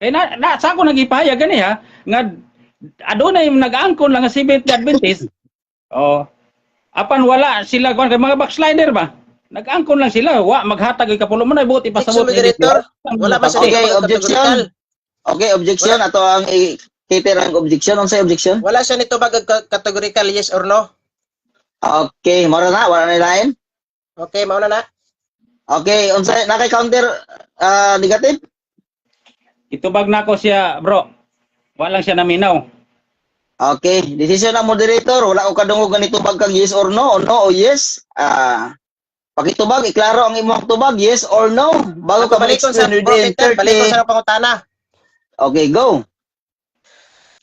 Kaya sa ako nagipahayag gani ha nga adunay nag-angkon lang nga Seventh-day Adventist. Oh. Apan wala sila kung mga backslider ba? Nag-angkon lang sila, wa maghatag og kapulo mo na buti pasabot Objection, Director. Wala ba sa Okay, libro objection. categorical? Okay, objection ato ang cater ang objection. Unsay objection? Wala siya nito bagag categorical yes or no? Okay, mora na wala na ilain. Okay, mauna na. Okay, unsay na kay counter negative? Itubag na ko siya, bro. Walang siya naminaw. Okay, decision ng moderator. Wala ko kadungog ganito pag kang yes or no o yes. Pakitubag, iklaro ang imong tubag, yes or no. Bago ka Balikon sa ma-explain within Peter, balikon 30. sa pangutana. Okay, go.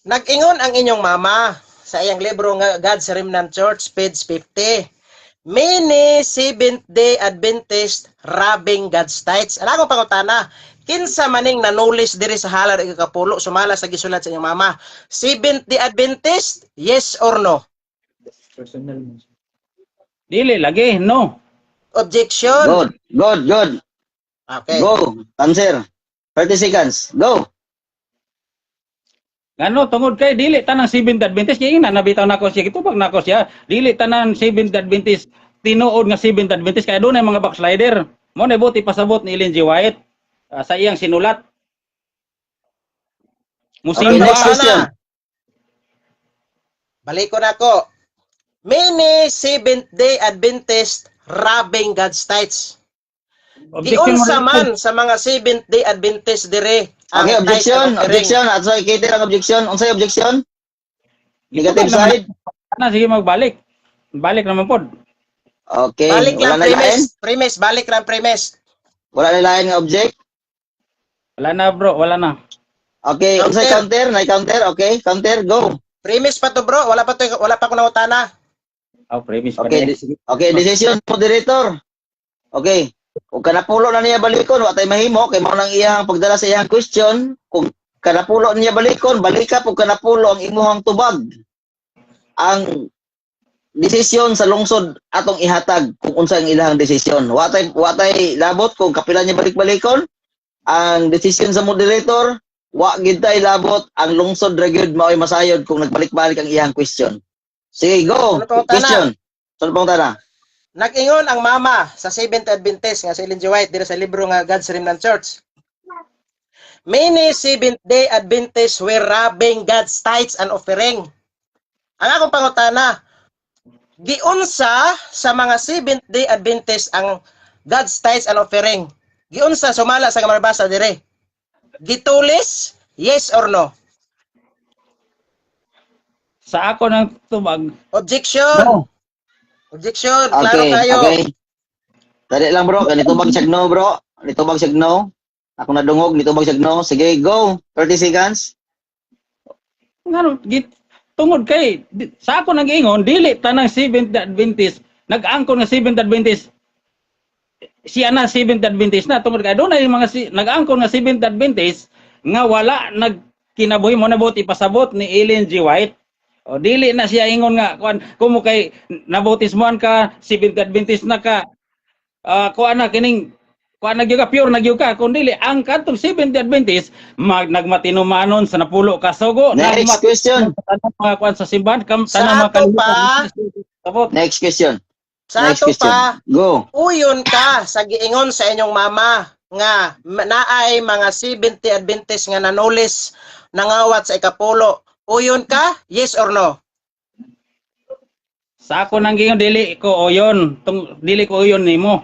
Nag-ingon ang inyong mama sa iyang libro nga God's Remnant Church, page 50. Many Seventh-day Adventist robbing God's tithes. Ano akong pangutana? Kinsa maning nanulis diri sa halad ug kapulo sumala sa gisulat sa inyong mama? Seventh-day Adventist, yes or no? Dili lagi, no. Objection. Good. Okay. Go. Answer. 30 seconds. Go. Ngano tungod kay dili tanang Seventh Adventist kay ina nabitaw nako siya gitubag nako siya. Dili tanan Seventh Adventist tinuod nga Seventh Adventist kay adunay mga backslider. Mo na buti pasabot ni Ellen G. White sa iyang sinulat. Okay, Musin next question. Balik ko na ko. Many Seventh-day Adventist robbing God's tithes. Giunsa man sa mga Seventh-day Adventist dire ang Okay, tithe objection. offering. Objection. At sa cater ang objection. Unsay objection? Negative side. Na sige magbalik. Balik naman pod. Okay. Balik Wala lang na ilain. premise, balik lang premise. Wala na ilain nga object. Wala na bro, wala na. Okay, unsay counter? Na counter. Okay, counter. Go. Premise pa to bro, wala pa ko nangutana. Oh, premise pa Okay, rin. okay, decision moderator. Okay. Kung kanapulo na niya balikon, wa tay mahimo kay mao nang iyang pagdala sa iyang question. Kung kanapulo niya balikon, balika pug kanapulo ang imuhang tubag. Ang desisyon sa lungsod atong ihatag kung unsa ang ilang desisyon. Watay labot kung kapila niya balik-balikon ang desisyon sa moderator, wa gid tay labot ang lungsod ra gyud mao'y masayod kung nagbalik-balik ang iyang question. Sige, go. Ano pang Question. Ano pang tana? Nag-ingon ang mama sa Seventh Adventist nga si Ellen G. White dito sa libro nga God's Remnant Church. Many Seventh-day Adventists were robbing God's tithes and offering. Ang akong pangutana, giunsa sa mga Seventh-day Adventists ang God's tithes and offering? Giunsa sumala sa mabasa dire? Gitulis? Yes or no? Sa ako nang tubag, Objection. no. Objection. Klaro Okay, kayo. okay. Dali lang bro, ganito bang siya no bro? Ganito bang siya no? Ako nadungog, nito bang siya no? Sige, go. 30 seconds. Ngano tungod kay sa ako nag-ingon dili tanang Seventh Adventist nag-angkon nga Seventh Adventist siya na Seventh Adventist na tungod kay adunay mga nag-angkon nga Seventh Adventist nga wala nagkinabuhi mo na buti pasabot ni Ellen G. White o dili na siya ingon nga kumo kay nabautismoan ka Seventh Adventist na ka kuan na kining kuan nagyuga pure nagyuga kun dili ang kadtong Seventh Adventist nagmatinumanon sa napulo ka sugo Next question. tanang mga kuan sa simbahan Sa tanang ato pa, sabot. Next question. sa Next ato question. pa, Go. uyon ka sa giingon sa inyong mama nga naay mga 70 Adventist nga nanulis nangawat sa ikapulo. Uyon ka? Yes or no? Sa ako nang gingon dili ko oyon, dili ko oyon nimo.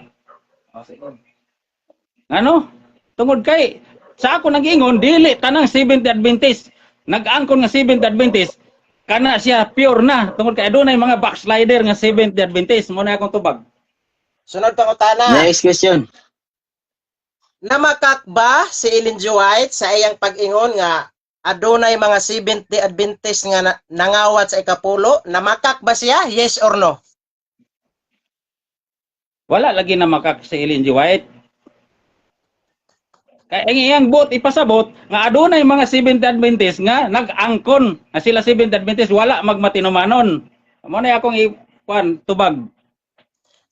Ano? Tungod kay sa ako nang gingon dili tanang Seventh Adventist. Nag-angkon nga Seventh Adventist kana siya pure na tungod kay adunay mga backslider nga Seventh Adventist mo na akong tubag. Sunod pangutana. Next question. Namakak ba si Ellen G. White sa iyang pag-ingon nga adunay mga 70 Adventist nga nangawat sa ikapulo? Namakak ba siya? Yes or no? Wala lagi na makak si Ellen G. White. Kaya ang iyang bot ipasabot nga adunay mga Seventh Adventist nga nag-angkon nga sila Seventh Adventist wala magmatinumanon. Amo na akong ikuan tubag.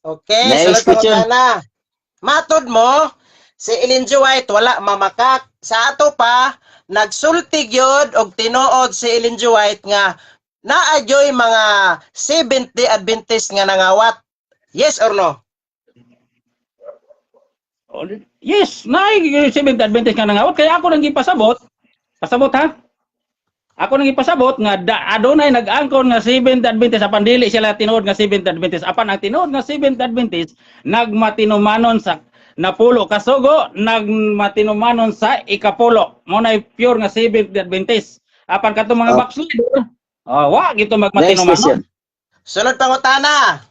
Okay, Next sunod question. pangutana. Matod mo, si Ellen G. White wala mamakak. Sa ato pa, nagsulti gyud og tinuod si Ellen G. White nga naadyoy mga 70 Adventist nga nangawat. Yes or no? Yes, naay Seventh Adventist nga nangawat kaya ako nang gipasabot. Pasabot ha? Ako nang ipasabot nga adunay nag-angkon nga Seventh Adventist apan dili sila tinuod nga Seventh Adventist. Apan ang tinuod nga Seventh Adventist nagmatinumanon sa napulo ka sugo, nagmatinumanon sa ikapulo. Mo na pure nga Seventh Adventist. Apan katong mga backslider, wa gito Next magmatinumanon. question. Sunod pangutana.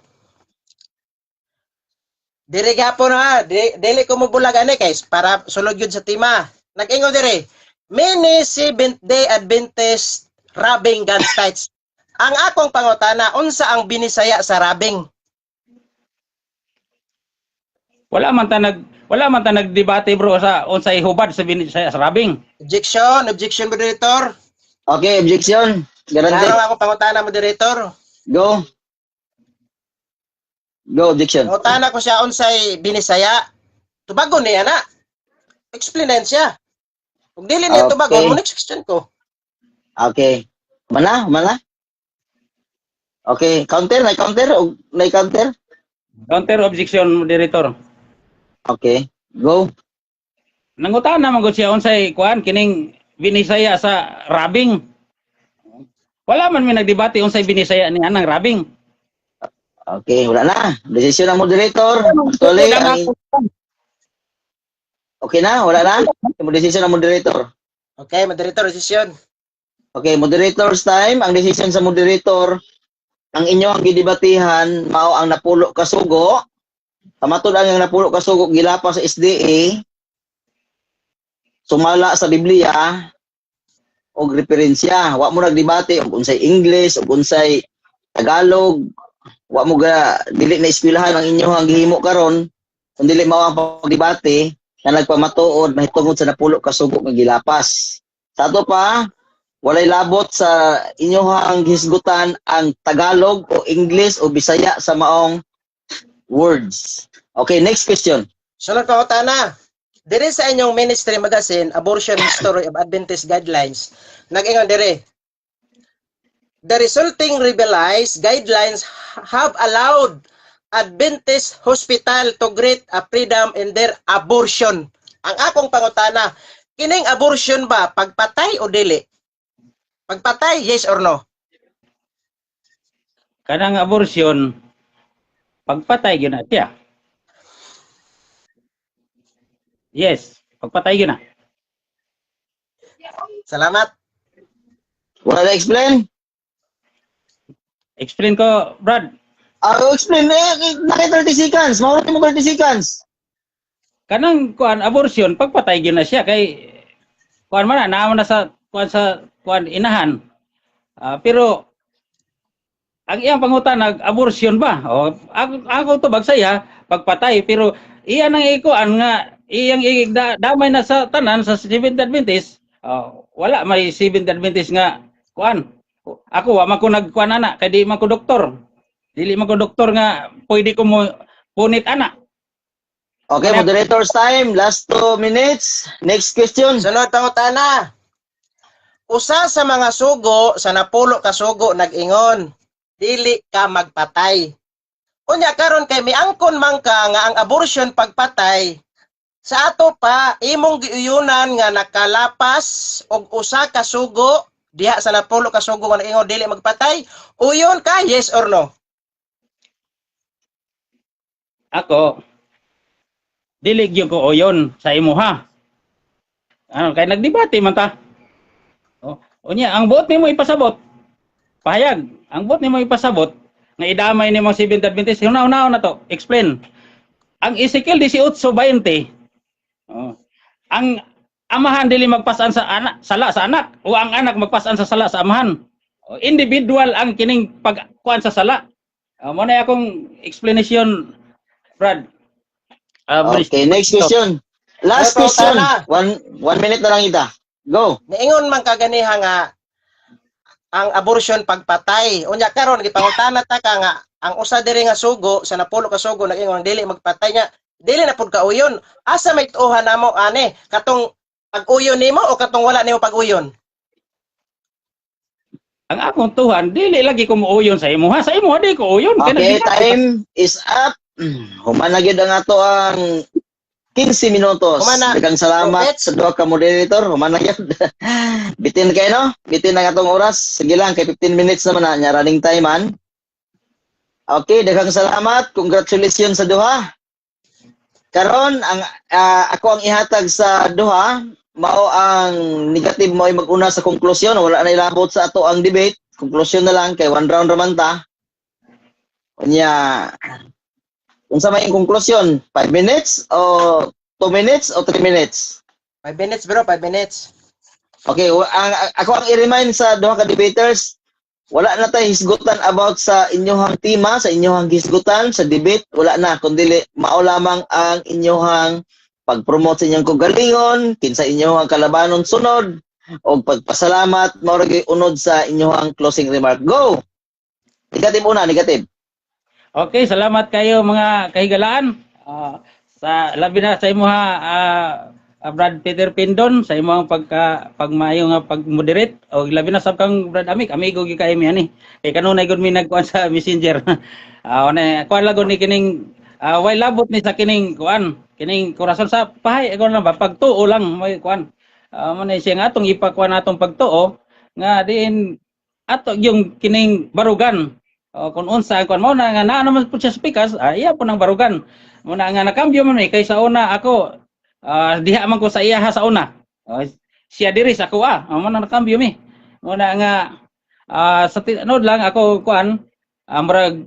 Diri gapon ha, dili ko mo bulag ani guys para sulod yun sa tema. Nag-ingon diri. Many Seventh-day Adventist robbing God's tithes. Ang akong pangutana, unsa ang binisaya sa robbing? Wala man ta nagdebate bro sa unsay hubad sa rabing. Objection moderator. Okay, objection. Guarantee. Klaro ako pangutana moderator. Go. Go, objection. Pangutana ko siya unsay binisaya. Tubagon niya na. Explainan siya. Kung dili niya Okay. tubagon, mo next question ko. Okay. Mana? Okay, counter, na counter. Counter objection moderator. Okay, go. Nangutana man gud siya unsay kuan kining binisaya sa rabing. Wala man mi nagdebate unsay binisaya ni anang rabing. Okay, wala na. Desisyon ng moderator. Actually, okay na, wala na. Desisyon ng moderator. Okay, moderator, decision. Okay, moderator's time. Ang desisyon sa moderator, ang inyong gidebatihan, mao ang napulo ka sugo. Kamatod ang napulo ka sugo, gilapa sa SDA, sumala sa Biblia, o referensya. Wa mo nagdebate, o unsay English, o unsay Tagalog, wa mo ga dili na eskwelahan ang inyong gihimo karon, kung dili mao ang pagdebate na nagpamatuod mahitungod sa napulo ka sugo nga gilapas. Sa ato pa, walay labot sa inyohang hisgutan ang Tagalog o English o Bisaya sa maong words. Okay, next question. Sunod pangutana. Dire sa inyong ministry magazine, Abortion History of Adventist Guidelines, nag-ingon dire, the resulting revised guidelines have allowed Adventist hospital to grant a freedom in their abortion. Ang akong pangutana, kining abortion ba pagpatay o dili? Pagpatay, yes or no? Kanang abortion, pagpatay gyud na siya. Yes, pagpatay gyud na. Salamat. Wala na explain? Explain ko, Brad. Explain. Nakit 30 seconds. Mawala mo 30 seconds. Kanang kuan abortion, pagpatay gyud na siya kay kuan man na naamo na sa kuan inahan. Pero ang iyang pangutan abortion ba? O ako to bagsaya pagpatay pero iya nang ikuan nga iyang damay na sa tanan sa Seventh Adventist. Wala may Seventh Adventist nga kuan. Ako wa man ko nagkuan ana kay di man ko doktor. Dili man ko doktor nga pwede ko mo punit ana. Okay, moderator's time. Last 2 minutes. Next question. Sunod pangutana. Usa sa mga sugo sa napulo ka sugo nag-ingon, dili ka magpatay. Unya karon kay miangkon man ka nga ang abortion pagpatay, sa ato pa imong giuyunan nga nakalapas og usa ka sugo diha sa napulo ka sugo nga nag-ingon dili magpatay, uyon ka, yes or no? Ako dili gyud ko oyon sa imuha. Kay nagdebate man ta. Unya ang buot nimo ipasabot. Pahayag, ang buot nimo ipasabot nga idamay nimo Seventh Adventist. Una-una na to, explain. Ang Ezekiel 18:20. Ang amahan dili magpasan sa anak, sala sa anak o ang anak magpasan sa sala sa amahan. Individual ang kining pagkuan sa sala. Mo na akong explanation, Brad. Okay, next question. Last Ay, question. pautana. 1 minute na lang ita. Go. Niingon man kaganiha nga ang abortion pagpatay. Unya karon gipangutana ta ka nga ang usa diri nga sugo sa napulo ka sugo nag-ingon dili magpatay nya. Dili na pud ka uyon. Asa may tuohan namo ani? Katong pag-uyon nimo o katong wala nimo pag-uyon? Ang akong tuhan dili lagi ko muuyon sa imuha. Sa imuha di ko uyon. Okay, time is up. Human na gyud ang ato ang 15 minutos. Humana. Daghang salamat sa duha ka moderator. Human na gyud. Bitin kayo no? Bitin ang atong oras. Sige lang kay 15 minutes naman na nya running time man. Okay, daghang salamat. Congratulations sa duha. Karon ang ako ang ihatag sa duha mao ang negative mo ay mag-una sa konklusyon. Wala na ilabot sa ato ang debate. Konklusyon na lang kay one round raman ta. Unya unsa may konklusyon? 5 minutes o 2 minutes o 3 minutes? 5 minutes bro, 5 minutes. Okay, ako ang i-remind sa duha ka debaters, wala na tayo hisgutan about sa inyohang tema, sa inyohang hisgutan, sa debate, wala na, kundi mao lamang ang inyohang pag-promote sa inyong kagalingon, kinsa inyohang kalabanon sunod, o pagpasalamat, mao ra unod sa inyohang closing remark. Go! Negative una, negative. Okay, salamat kayo mga kahigalaan. Sa labi na sa imuha Brad Peter Pindon sa imong pagmayo nga pag-moderate o labi na sab kang Brad Amik, amigo gi kay mi ani. Kay kanunay gud mi nagkuan sa Messenger. Kuan lagon ni kining way labot ni sa kining kuan, kining korason sa pahay ako lang ba pagtuo lang may kuan. Mo na siya nga atong ipakuan atong pagtuo nga diin ato yung kining barugan. Kung unsa kuan mo na nga naa naman po siya sa pikas, iya po nang barugan. Mo na nga nakambyo man kay sa una ako diha man ko sa iya sa una. Siya diri sa ako mo na nakambyo mi. Mo na nga sa tinod lang ako kuan murag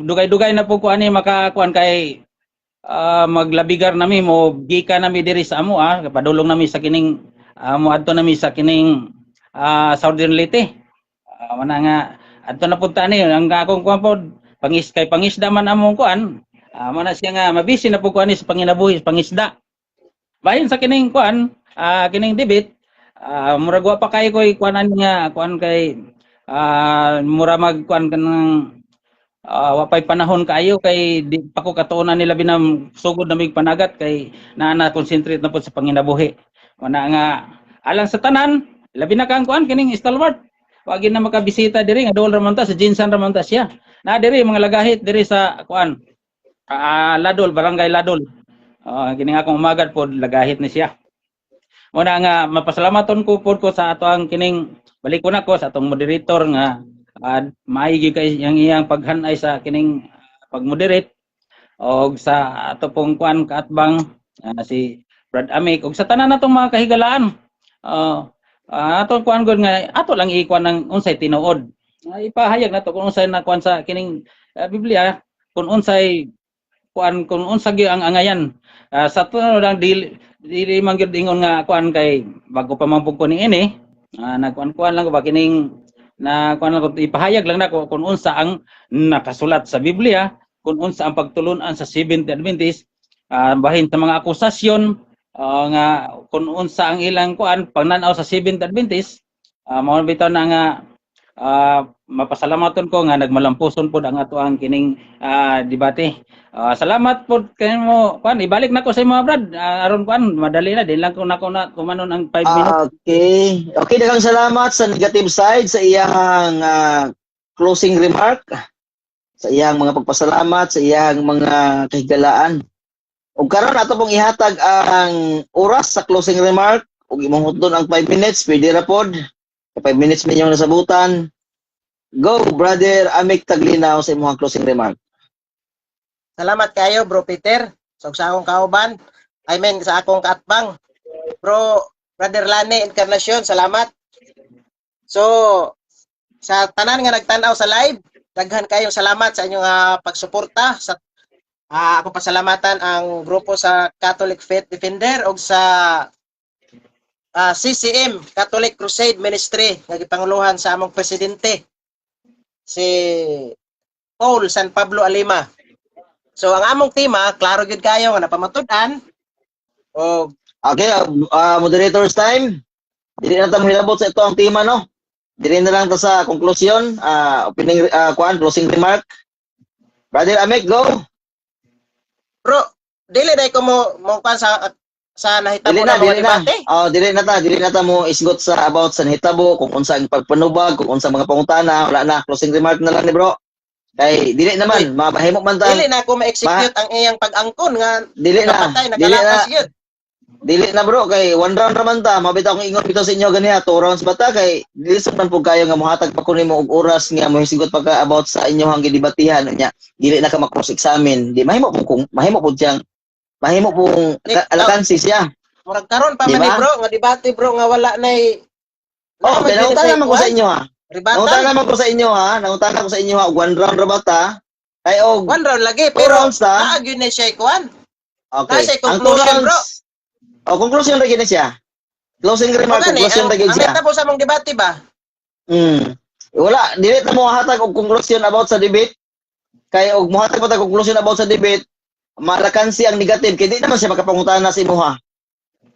dugay-dugay na po kuan ni makakuan kay maglabigar nami mo gika nami diri sa amo padulong nami sa kining moadto nami sa kining Southern Leyte. Mo na nga adto na punta ni ang akong kuan po pangisda man among kuan mana siya nga mabisi na po kuan sa panginabuhi pangisda bahin sa kining kuan kining debit murag wa pa kay koy kuanan nga kuan kay mura magkuan kanang wapay panahon kaayo kay di pa ko katuonan nila binam sugod na mig panagat kay naa concentrate na po sa panginabuhi. Wana nga alang sa tanan labi na kang kuan kining stalwart. Wa gyud na makabisita diri nga dol ra man ta sa Jinsan ra man ta siya. Na diri mga lagahit diri sa kuan Ladol, Barangay Ladol. Kini nga akong umagad po lagahit ni siya. Muna nga mapasalamaton ko po sa ato ang kining balik ko na ko sa atong moderator nga maigi kay iyang paghanay sa kining pagmoderate og sa ato pong kuan kaatbang si Brad Amik og sa tanan natong mga kahigalaan. Ato kuan gud nga ato lang ikuan ng unsay tinuod. Ipahayag nato kung unsay na kuan sa kining Biblia kung unsay kuan kung unsa gyud ang angayan. Sa tunod lang dili man gyud ingon nga kuan kay bago pa man pug ko niini nagkuan-kuan lang ko ba kining na kuan lang ko ipahayag lang nako kung unsa ang nakasulat sa Biblia, kung unsa ang pagtulon-an sa Seventh Adventist bahin sa mga akusasyon nga kung unsa ang ilang kuan pagnan-aw sa Seventh Adventist mao bitaw na nga mapasalamaton ko nga nagmalampuson pod ang ato ang kining debate. Salamat po kayo mo kuan ibalik nako sa mga brad aron kuan madali na din lang ko nako na kumanon ang 5 minutes. Okay, daghang salamat sa negative side sa iyang closing remark, sa iyang mga pagpasalamat, sa iyang mga kahigalaan. Ug karon ato pong ihatag ang oras sa closing remark ug imong hutdon ang 5 minutes pwede ra pod. 5 minutes minyong nasabutan. Go brother Amik Taglinaw sa imong closing remark. Salamat kayo, Bro Peter. Sa akong kauban. I mean, sa akong kaatbang. Brother Lani Encarnacion, salamat. So, sa tanan nga nagtanaw sa live, daghan kayong salamat sa inyong pagsuporta. Ako pasalamatan ang grupo sa Catholic Faith Defender o sa CCM, Catholic Crusade Ministry, nga gipanguluhan sa among presidente, si Paul San Pablo Alima. So ang among tema, klaro gyud kayo nga napamatud-an. Okay, moderator's time. Dili na ta mahilabot sa ito ang tema no. Dili na lang ta sa conclusion, opening closing remark. Brother Amik, go. Bro, dili dai ko mo kuan sa nahitabo na mga debate. Dili na ta mo isgot sa about sa nahitabo kung unsa ang pagpanubag, kung unsa mga pangutana, wala na closing remark na lang ni bro. Kay dili naman mabahimo man ta. Dili na ako ma-execute ang iyang pag-angkon nga dili na bro kay one round ra man ta mabitaw kong ingon bitaw sa inyo ganiha 2 rounds bata kay dili man pug kayo nga mohatag pa kunin mo og oras nga mo hisigot pa ka about sa inyong gidebatihan nya dili na ka ma-cross examine di mahimo pug alakansi siya murag karon pa man bro nga debate bro nga wala nay pinautan naman ko sa inyo Nangutan ko sa inyo ha, 1 round ra bata. Kay og 1 round lagi pero naagyo na siya kuan. Okay. Nasa conclusion bro. Conclusion ra gid siya. Closing remark, conclusion ra gid siya. Ang tapos sa mong debate ba? Wala, dili ta mo hatag og conclusion about sa debate. Kay og mohatag pa ta conclusion about sa debate, malakansi ang negative kay di naman siya makapangutana sa imuha.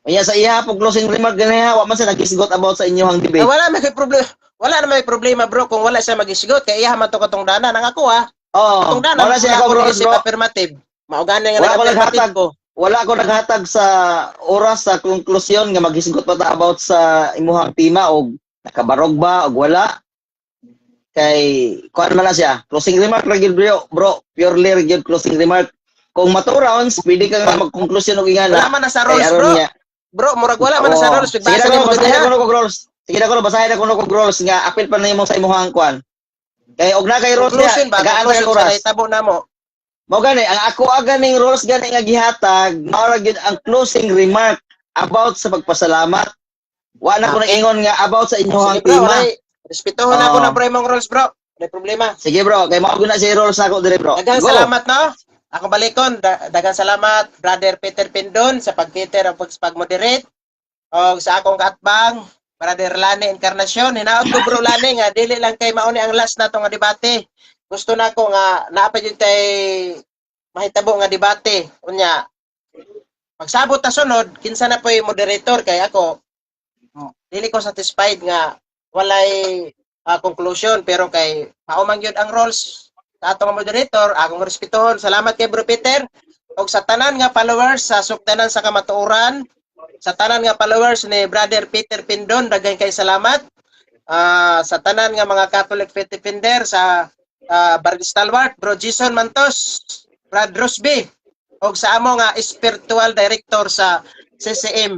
Kaya sa iya po closing remark ganiha, wa man siya nagisgot about sa inyong debate. Wala may problema. Wala na may problema bro kung wala siya magisgot kay iya man to katong dana nang ako katong dana wala siya ako bro. Affirmative. Mao gani nga affirmative ko. Wala ako naghatag sa oras sa konklusyon nga magisgot pa ta about sa imuhang tema og nakabarog ba og wala. Kay kuan man na siya. Closing remark ra gyud bro. Purely ra gyud closing remark. Kung mato rounds, pwede ka nga mag-conclusion og ingana. Wala man na sa rules bro. Bro, murag wala man na sa rules. Basa nimo rules. Sige na ko basahin ako ng rules nga apil pa na imong sa imong kuan. Kay og na kay rules niya, gaano kay oras. Tabo na mo. Mao gani ang ako ganing rules gani nga gihatag, mao ra gyud ang closing remark about sa pagpasalamat. Wa na ko nang ingon nga about sa inyong tema. Respetuhon na ko na bro imong rules bro. May problema. Sige bro, kay mao gyud na si rules nako dire bro. Daghang salamat no. Ako balikon, daghang salamat Brother Peter Pindon sa pagkiter o pag-moderate. O sa akong kaatbang Brother Lani Encarnacion, hinaot ko bro Lani nga dili lang kay mauni ang last nato nga debate. Gusto nako nga naapay jud tay mahitabo nga debate. Unya pagsabot ta sunod, kinsa na po'y moderator kay ako dili ko satisfied nga walay conclusion, pero kay maumang yun ang roles sa atong moderator, akong respetuhon. Salamat kay Bro Peter og sa tanan nga followers sa sukdanan sa kamatuoran, sa tanan nga followers ni Brother Peter Pindon, daghan kay salamat. Sa tanan nga mga Catholic faith defender sa Barangay Stalwart, Bro Jason Mantos, Brad Rosby, og sa amo nga spiritual director sa CCM,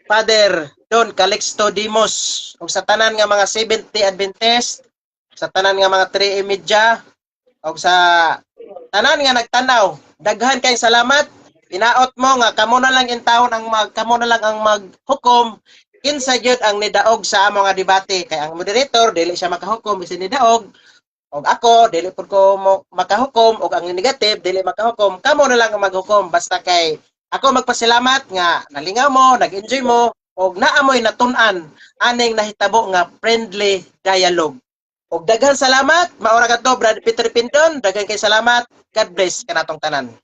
Father Don Calixto Dimos, og sa tanan nga mga 70 Adventist, sa tanan nga mga 3 Media, og sa tanan nga nagtanaw, daghan kay salamat. Inaot mo nga kamo na lang ang maghukom kinsa gyud ang nidaog sa amo nga debate, kay ang moderator dili siya makahukom bisan nidaog, og ako dili pud ko makahukom, og ang negative dili makahukom. Kamo na lang ang maghukom, basta kay ako magpasalamat nga nalingaw mo, nag-enjoy mo, og naamoy natun-an aning nahitabo nga friendly dialogue. Og daghan salamat, maura kadto Brad Peter Pindon, daghan kay salamat. God bless kanatong tanan.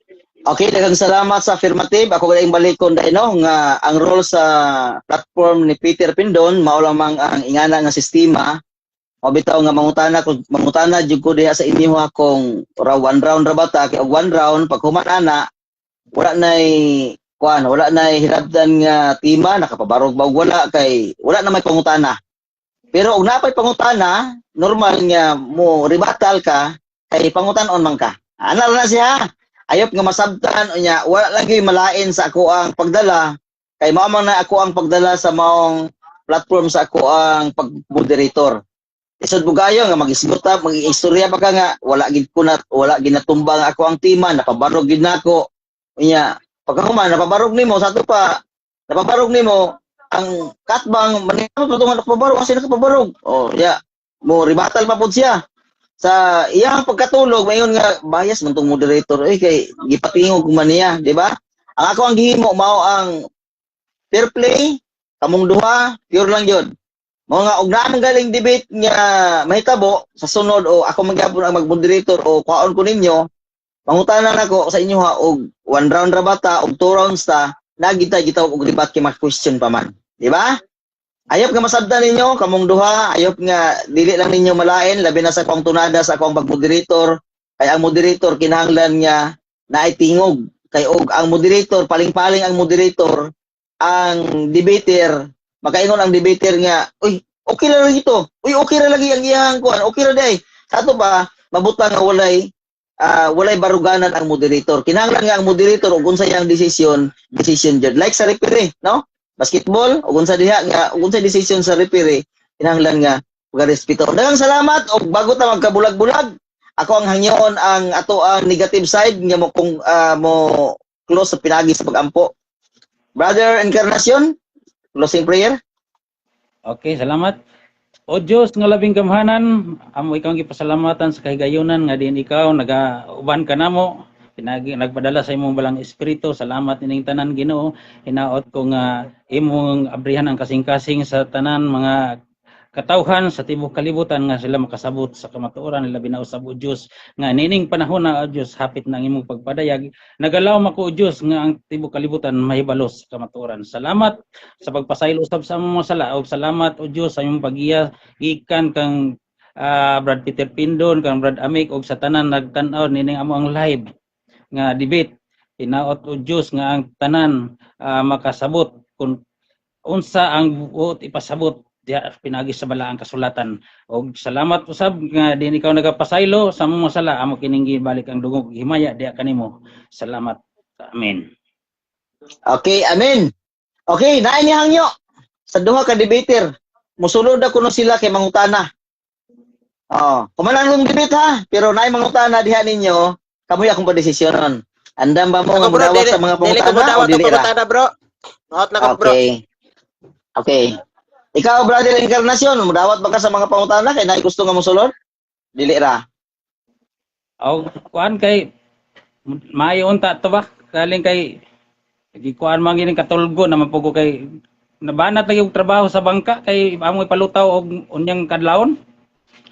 Okay, daghang salamat sa affirmative. Ako galing balikon dai no nga ang role sa platform ni Peter Pindon mao lamang ang ingana nga sistema. O bitaw nga mangutana jud ko diha sa inyo akong one round ra bata kay og one round pag human ana wala nay hirabdan nga tima, nakapabarog ba og wala kay wala na may pangutana. Pero og napay pangutana, normal nga mo rebatal ka kay pangutan-on man ka. Ana na siya. Ayop nga masabtan unya wala lagi malain sa ako ang pagdala kay mao man na ako ang pagdala sa maong platform sa ako ang pag-moderator. Isod bugayo nga mag-isguta, mag-istorya pa ka nga wala ginatumba nga ako ang tima, napabarog gid nako. Unya pagkahuman napabarog nimo sa ato pa napabarog nimo ang katbang manimo tutungan napabarog kasi nakapabarog. Oh, ya. Mo rebatal pa pud siya. Sa iyang pagkatulog mayon nga bias man tong moderator kay gipatingog man niya, di ba? Ang ako ang gihimo mao ang fair play, kamong duha pure lang yun. Mao nga og naamang galing debate nga mahitabo sa sunod o ako magyapon ang mag-moderator o kwaon ko ninyo, mangutanan ako sa inyo ha og one round ra bata og two rounds ta nagita gitaw og debate kay mag question pa man, di ba? Ayop nga masabdan ninyo, kamong duha, ayop nga dili lang ninyo malain, labi na sa akong tunada sa akong pag-moderator, kay ang moderator kinahanglan nga naitingog, kay og ang moderator, paling-paling ang moderator, ang debater, makaingon ang debater nga, uy, okay ra lagi ito, uy, okay ra lagi ang iyang kuan, okay ra day. Sa ato ba, mabutang nga walay baruganan ang moderator. Kinahanglan nga ang moderator, og unsa iyang decision jud. Like sa referee, no? Basketball ug unsa diha nga unsa decision sa referee kinahanglan nga pagrespeto. Daghang salamat og bago ta magkabulag-bulag ako ang hangyoon ang ato ang negative side nga mo kung mo close sa pinagi sa pagampo. Brother Encarnacion, closing prayer. Okay, salamat. O Diyos nga labing gamhanan, amo ikaw ang gipasalamatan sa kahigayunan nga din ikaw nagauban ka namo. Nagpadala sa imong balang espiritu. Salamat ining tanan Ginoo. Hinaot ko nga imong abrihan ang kasing-kasing sa tanan mga katawhan sa tibuok kalibutan nga sila makasabot sa kamatuoran nila binausab o Dios nga nining panahon na o Dios hapit na ang imong pagpadayag. Nagalaw mako o Dios nga ang tibuok kalibutan mahibalos sa kamatuoran. Salamat sa pagpasaylo usab sa among sala og salamat o Dios sa imong pagiya gikan kang Brad Peter Pindon, kang Brad Amik og sa tanan nagtan-aw nining among live nga debate. Hinaot o Diyos nga ang tanan makasabot kung unsa ang buot ipasabot diha pinagi sa balaang kasulatan. Og salamat usab nga din ikaw nagapasaylo sa among sala amo kining gibalik ang dungog himaya diha kanimo. Salamat. Amen. Okay, amen. Okay, naay ni hangyo sa duha ka debater. Musulod ako no sila kay mangutana. Kumalang yung debate ha, pero naay mangutana diha ninyo. Kamuya akong padesisyonon. Andam ba mo nga mudawat sa mga pangutana o dili ra? Bro. Maot na ko, bro. Okay. Ikaw, Brother Encarnacion, mudawat ba ka sa mga pangutana kay naay gusto nga mosulod? Dili ra. Kuan kay maayo unta to ba? Kaling kay gikuan man gining katulgo na mapugo kay nabanat lagi og trabaho sa bangka kay amoy palutaw og unyang kadlawon.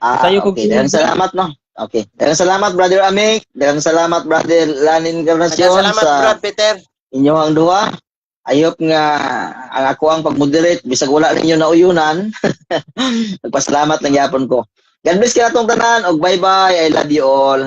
Okay. Daghang salamat no. Okay. Daghang salamat Brother Amik, daghang salamat Brother Lanin Encarnacion salamat sa Brad Peter. inyong duha. I hope nga ang ako ang pag-moderate bisag wala ninyo na uyunan. Nagpasalamat lang yapon ko. God bless kayo atong tanan og bye-bye. I love you all.